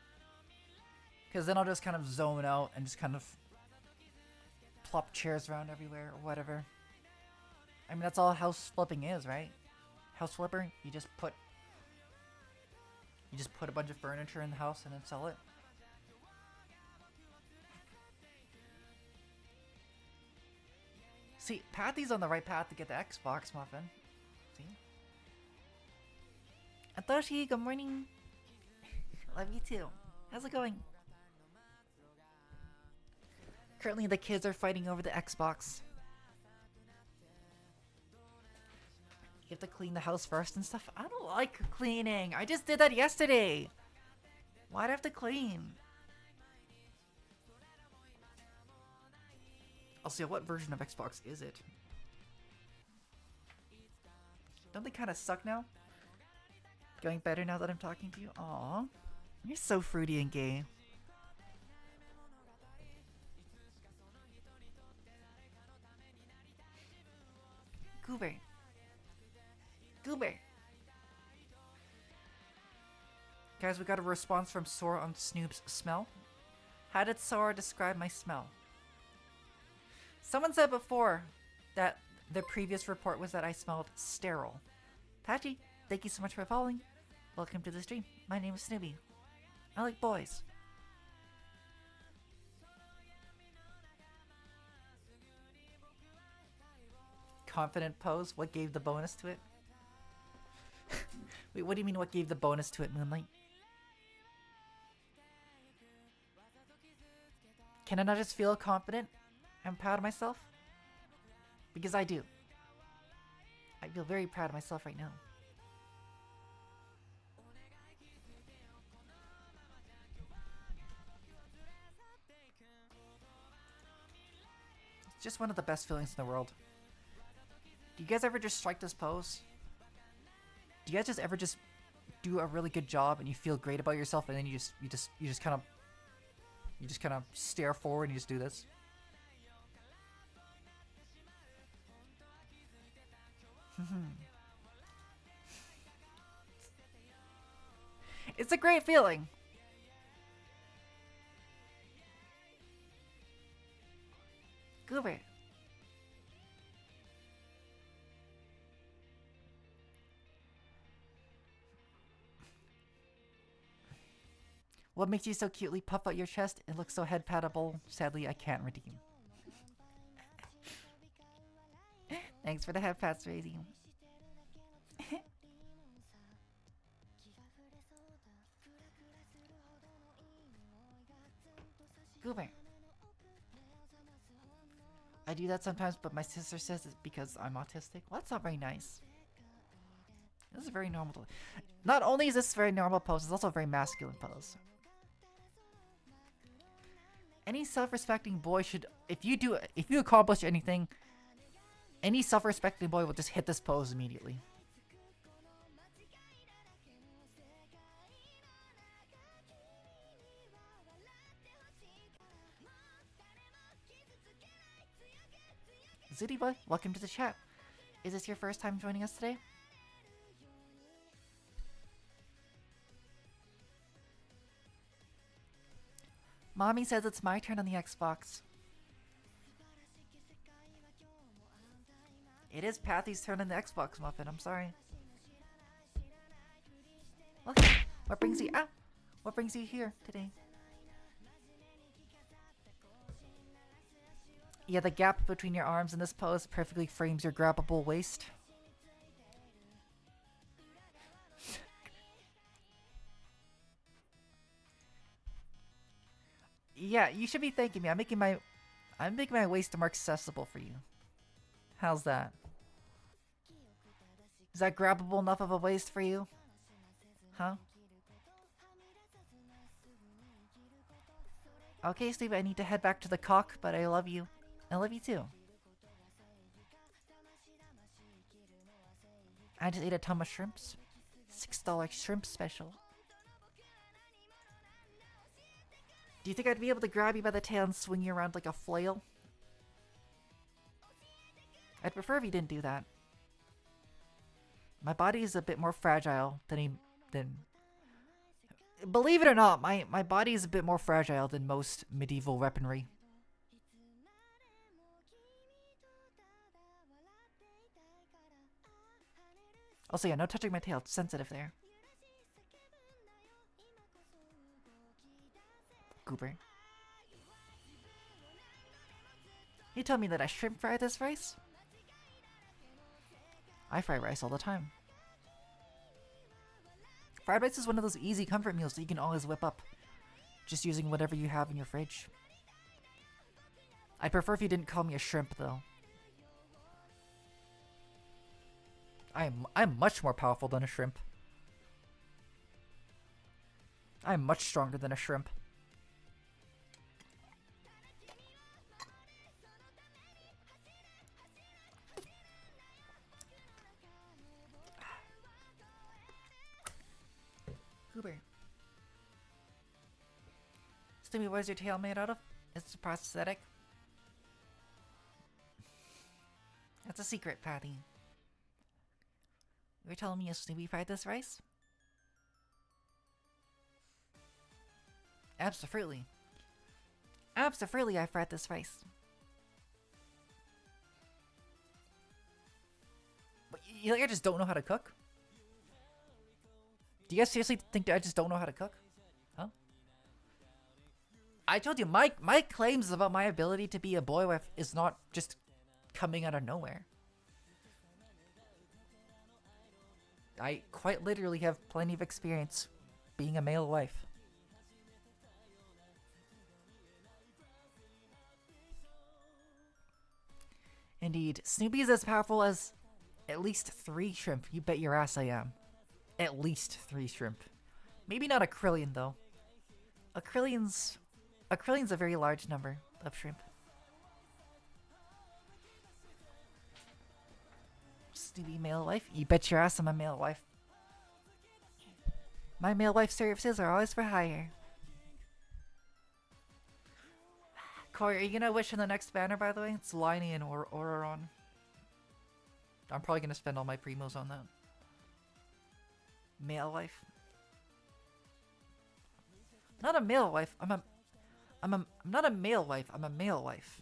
Because then I'll just kind of zone out and just kind of plop chairs around everywhere or whatever. I mean, that's all house flipping is, right? House flipper, you just put a bunch of furniture in the house and then sell it. See, Patty's on the right path to get the Xbox, Muffin. See? Atoshi, good morning. Love you too. How's it going? Currently, the kids are fighting over the Xbox. You have to clean the house first and stuff. I don't like cleaning. I just did that yesterday. Why'd I have to clean? I'll see, what version of Xbox is it? Don't they kind of suck now? Going better now that I'm talking to you? Aw. You're so fruity and gay. Goober. Goober. Guys, we got a response from Sora on Snoop's smell. How did Sora describe my smell? Someone said before that the previous report was that I smelled sterile. Patchy, thank you so much for following. Welcome to the stream. My name is Snoopy. I like boys. Confident pose? What gave the bonus to it? Wait, what do you mean what gave the bonus to it, Moonlight? Can I not just feel confident? I'm proud of myself? Because I do. I feel very proud of myself right now. It's just one of the best feelings in the world. Do you guys ever just strike this pose? Do you guys just ever just do a really good job and you feel great about yourself and then you just kind of stare forward and you just do this? It's a great feeling. Goober. What makes you so cutely puff out your chest? It looks so head patable. Sadly, I can't redeem. Thanks for the head pats, Razy. Goober. I do that sometimes, but my sister says it's because I'm autistic. Well, that's not very nice. This is very normal. Not only is this a very normal pose, it's also a very masculine pose. Any self-respecting boy should, if you accomplish anything, any self-respecting boy will just hit this pose immediately. Zooty Boy, welcome to the chat. Is this your first time joining us today? Mommy says it's my turn on the Xbox. It is Patty's turn on the Xbox, Muffin. I'm sorry. Okay, what brings you out? What brings you here today? Yeah, the gap between your arms in this pose perfectly frames your grabbable waist. Yeah, you should be thanking me. I'm making my waist more accessible for you. How's that? Is that grabbable enough of a waist for you? Huh? Okay, Steve, I need to head back to the cock, but I love you. I love you too. I just ate a ton of shrimps. $6 shrimp special. Do you think I'd be able to grab you by the tail and swing you around like a flail? I'd prefer if you didn't do that. My body is a bit more fragile than believe it or not, my body is a bit more fragile than most medieval weaponry. Also, yeah, no touching my tail. It's sensitive there. Goober. You told me that I shrimp fry this rice? I fry rice all the time. Fried rice is one of those easy comfort meals that you can always whip up, just using whatever you have in your fridge. I'd prefer if you didn't call me a shrimp, though. I'm much more powerful than a shrimp. I'm much stronger than a shrimp. Goober. Snoopy, what is your tail made out of? It's a prosthetic. That's a secret, Patty. You're telling me a Snoopy fried this rice? Absolutely. Absolutely, I fried this rice. But you think I just don't know how to cook? Do you guys seriously think that I just don't know how to cook? Huh? I told you, my claims about my ability to be a boy wife is not just coming out of nowhere. I quite literally have plenty of experience being a male wife. Indeed, Snoopy is as powerful as at least 3 shrimp. You bet your ass I am. At least 3 shrimp. Maybe not a krillion, though. A krillion's a very large number of shrimp. Snoopy male wife? You bet your ass I'm a male wife. My male wife services are always for hire. Corey, are you gonna wish in the next banner, by the way? It's Liney and Auroron. I'm probably gonna spend all my primos on that. Male wife. Not a male wife. I'm not a male wife. I'm a male wife.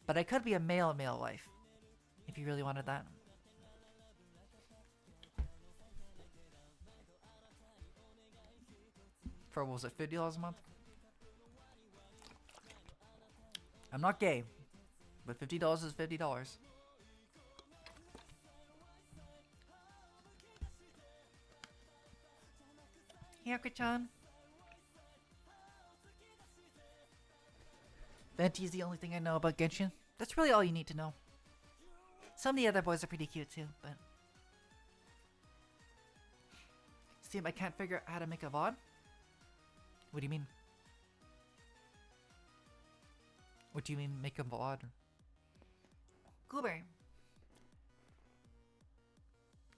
But I could be a male wife. If you really wanted that. For what was it, $50 a month? I'm not gay. But $50 is $50. Hyaka-chan. Venti's the only thing I know about Genshin. That's really all you need to know. Some of the other boys are pretty cute too, but... See, I can't figure out how to make a VOD? What do you mean? What do you mean, make a VOD? Goober.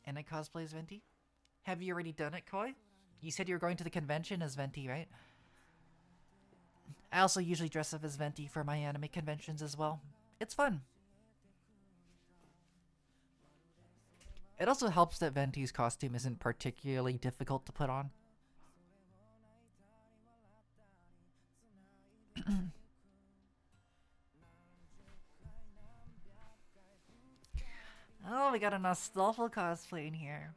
And I cosplay as Venti? Have you already done it, Koi? You said you were going to the convention as Venti, right? I also usually dress up as Venti for my anime conventions as well. It's fun. It also helps that Venti's costume isn't particularly difficult to put on. Oh, we got a nostalgia cosplay in here.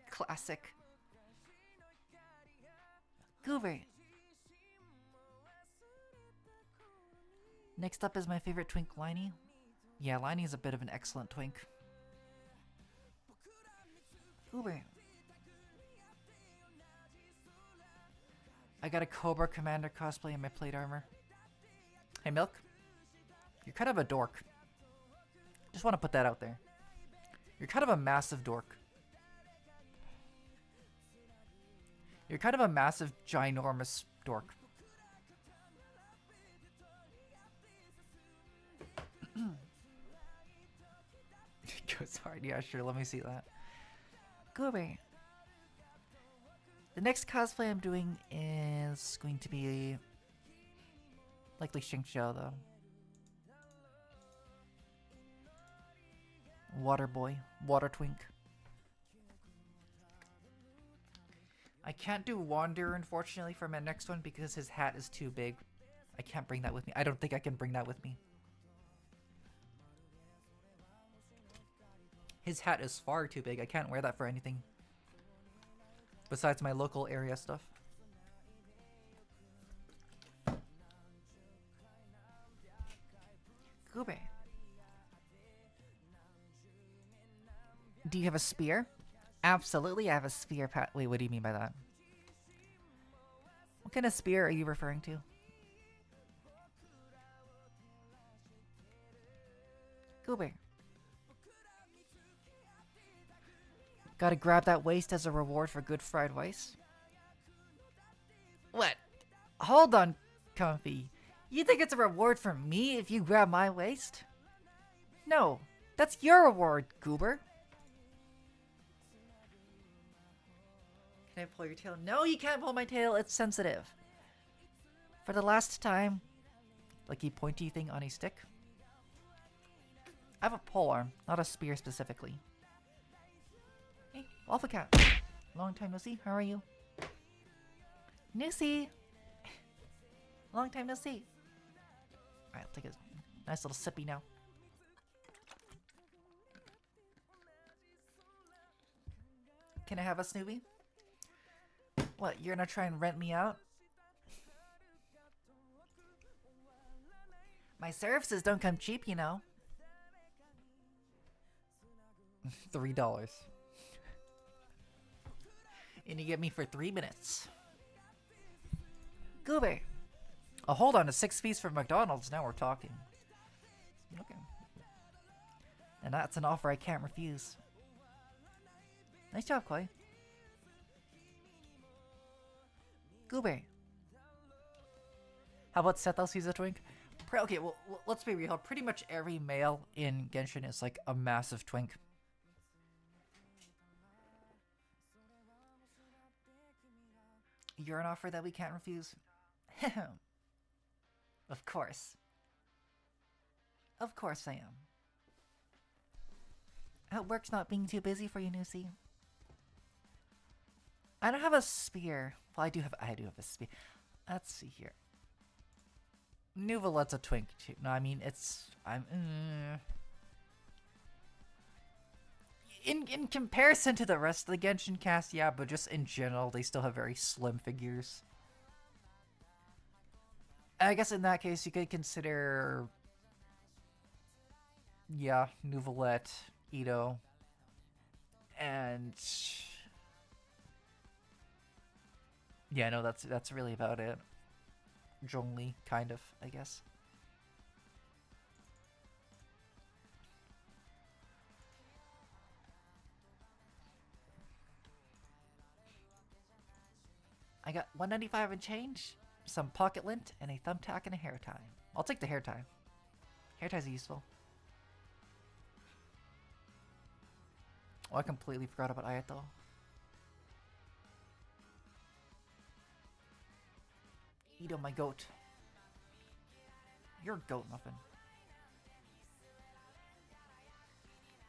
Classic. Goober. Next up is my favorite twink, Liney. Yeah, Liney's a bit of an excellent twink. Goober. I got a Cobra Commander cosplay in my plate armor. Hey, Milk. You're kind of a dork. Just want to put that out there. You're kind of a massive dork. You're kind of a massive, ginormous dork. It goes hard. Yeah, sure. Let me see that. Goober. The next cosplay I'm doing is going to be likely Xingqiu, though. Water boy. Water twink. I can't do Wanderer, unfortunately, for my next one because his hat is too big. I can't bring that with me. I don't think I can bring that with me. His hat is far too big. I can't wear that for anything besides my local area stuff. Goober. Do you have a spear? Absolutely, I have a spear. Wait, what do you mean by that? What kind of spear are you referring to? Goober. Gotta grab that waist as a reward for good fried rice? What? Hold on, Comfy. You think it's a reward for me if you grab my waist? No, that's your reward, Goober. Can I pull your tail? No, you can't pull my tail. It's sensitive. For the last time, like a pointy thing on a stick. I have a polearm, not a spear specifically. Hey, Alpha Cat. Long time no see. How are you? Newsy. Long time no see. Alright, I'll take a nice little sippy now. Can I have a Snoopy? What, you're gonna try and rent me out? My services don't come cheap, you know. $3. And you get me for 3 minutes. Goober. Oh, hold on, a 6 piece from McDonald's. Now we're talking. Okay. And that's an offer I can't refuse. Nice job, Koi. Goober. How about Sethos, he's a twink? Okay, well, let's be real. Pretty much every male in Genshin is like a massive twink. You're an offer that we can't refuse. Of course. Of course I am. Hope work's not being too busy for you, Nusi. I don't have a spear. Well, I do have a spear. Let's see here. Nuvalet's a twink too. No, I mean in comparison to the rest of the Genshin cast, yeah, but just in general, they still have very slim figures. I guess in that case, you could consider, yeah, Nuvalet, Ito, and Yeah, no, that's really about it. Zhongli, kind of, I guess. I got 195 and change, some pocket lint, and a thumbtack and a hair tie. I'll take the hair tie. Hair ties are useful. Oh, I completely forgot about Ayato. Eat on my goat. You're a goat, Muffin.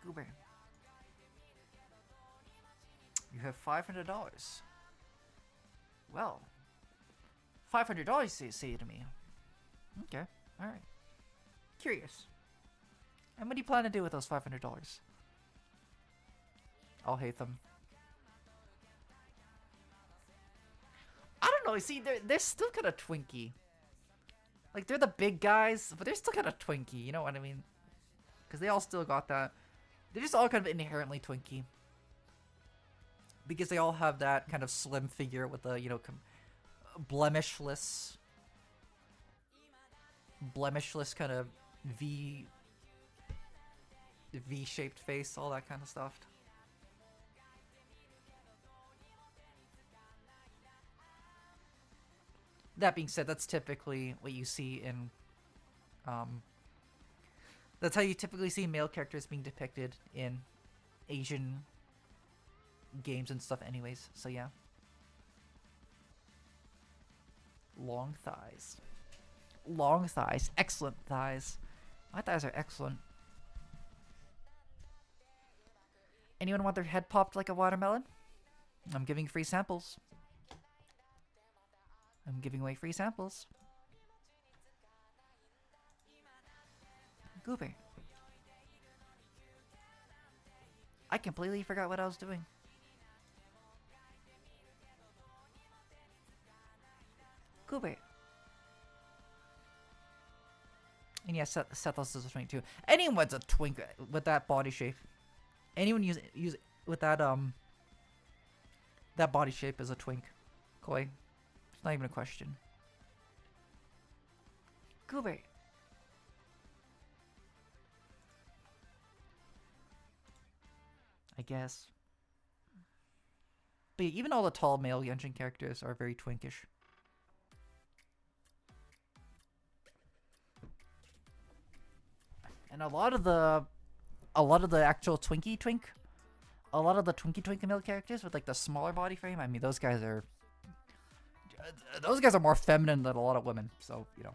Goober. You have $500. Well, $500 you say to me. Okay, alright. Curious. And what do you plan to do with those $500? I'll hate them. I don't know, see, they're still kind of twinky. Like, they're the big guys, but they're still kind of twinky, you know what I mean? Because they all still got that. They're just all kind of inherently twinky. Because they all have that kind of slim figure with a, you know, blemishless kind of V-shaped face, all that kind of stuff. That being said, that's typically what you see in, that's how you typically see male characters being depicted in Asian games and stuff anyways, so yeah. Long thighs. Long thighs. Excellent thighs. My thighs are excellent. Anyone want their head popped like a watermelon? I'm giving free samples. I'm giving away free samples. Goober. I completely forgot what I was doing. Goober. And yeah, Sethos is a twink too. Anyone's a twink with that body shape. Anyone use with that that body shape is a twink. Koi. It's not even a question. Goober. I guess. But yeah, even all the tall male Genshin characters are very twinkish. And a lot of the actual twink, a lot of the twinky male characters with like the smaller body frame, I mean those guys are more feminine than a lot of women, so you know.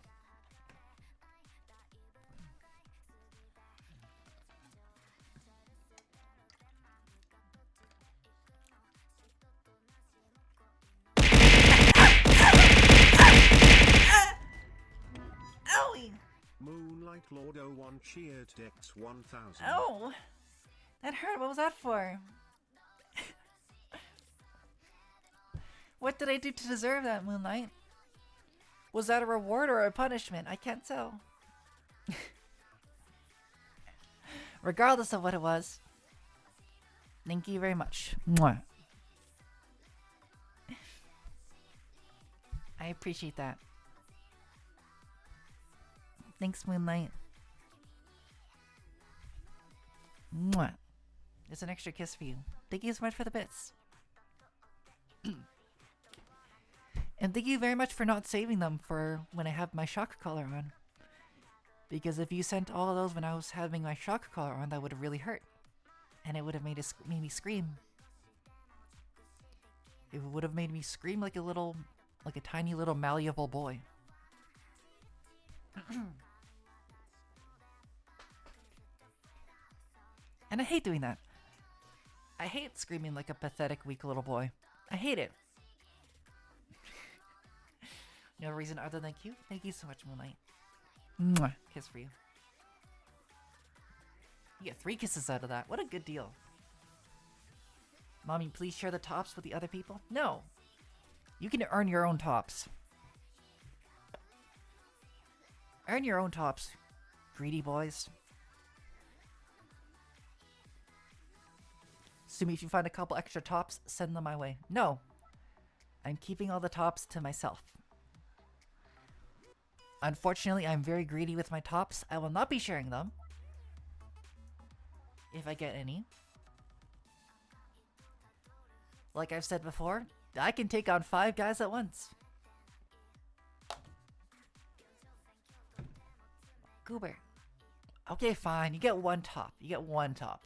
Owie! Moonlight Lord 01 cheered Dex 1000. Oh! That hurt. What was that for? What did I do to deserve that, Moonlight? Was that a reward or a punishment? I can't tell. Regardless of what it was, thank you very much. Mwah. I appreciate that. Thanks, Moonlight. Mwah. It's an extra kiss for you. Thank you so much for the bits. And thank you very much for not saving them for when I have my shock collar on. Because if you sent all of those when I was having my shock collar on, that would have really hurt. And it would have made me scream. It would have made me scream like a tiny little malleable boy. And I hate doing that. I hate screaming like a pathetic, weak little boy. I hate it. No reason other than cute. Thank you so much, Moonlight. Mwah. Kiss for you. You get 3 kisses out of that. What a good deal. Mommy, please share the tops with the other people? No. You can earn your own tops. Earn your own tops, greedy boys. Sumi, if you find a couple extra tops, send them my way. No. I'm keeping all the tops to myself. Unfortunately, I'm very greedy with my tops. I will not be sharing them. If I get any. Like I've said before, I can take on 5 guys at once. Goober. Okay, fine. You get 1 top. You get 1 top.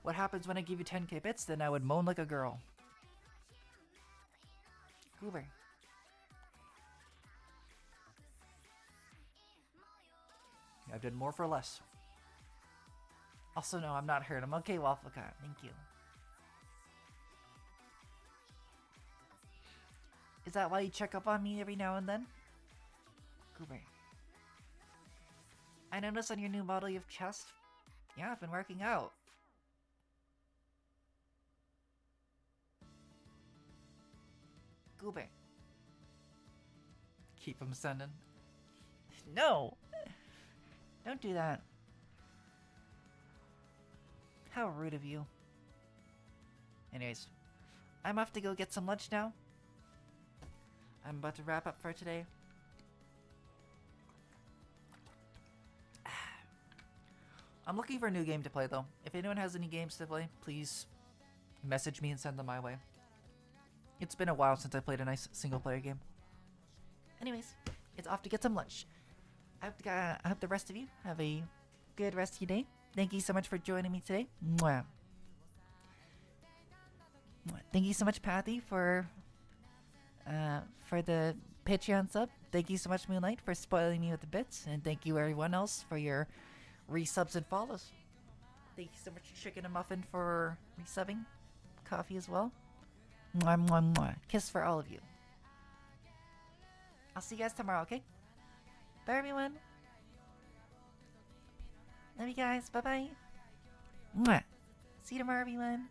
What happens when I give you 10k bits? Then I would moan like a girl. Goober. I've done more for less. Also, no, I'm not hurt. I'm okay, Waffle Cat. Thank you. Is that why you check up on me every now and then? Goober. I noticed on your new model you have chest. Yeah, I've been working out. Goober. Keep him sending. No! Don't do that. How rude of you. Anyways, I'm off to go get some lunch now. I'm about to wrap up for today. I'm looking for a new game to play though. If anyone has any games to play, please message me and send them my way. It's been a while since I played a nice single player game. Anyways, it's off to get some lunch. I hope the rest of you have a good rest of your day. Thank you so much for joining me today. Mwah. Thank you so much, Pathy, for the Patreon sub. Thank you so much, Moonlight, for spoiling me with the bits. And thank you, everyone else, for your resubs and follows. Thank you so much, Chicken and Muffin, for resubbing. Coffee as well. Mwah, mwah, mwah. Kiss for all of you. I'll see you guys tomorrow, okay? Bye, everyone. Love you guys. Bye-bye. Mwah. See you tomorrow, everyone.